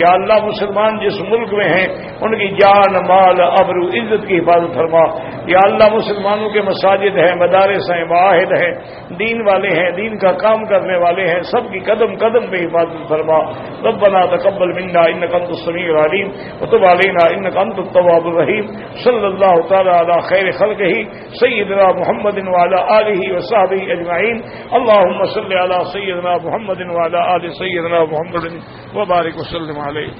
یا اللہ مسلمان جس ملک میں ہیں ان کی جان، مال، ابرو، عزت کی حفاظت فرما. یا اللہ مسلمانوں کے مساجد ہیں، مدارس ہیں، معاہد ہیں، دین والے ہیں، دین کا کام کرنے والے ہیں، سب کی قدم قدم پہ حفاظت فرما. ربنا تقبل منا انك انت السميع العليم وتب علينا انك انت التواب الرحيم. صلی اللہ تعالی علی خیر خلقہ سیدنا محمد وعلى آلہ وصحبہ اجمعین. اللهم صل علی سیدنا محمد وعلى آل سیدنا محمد وبارک وسلم علیہ.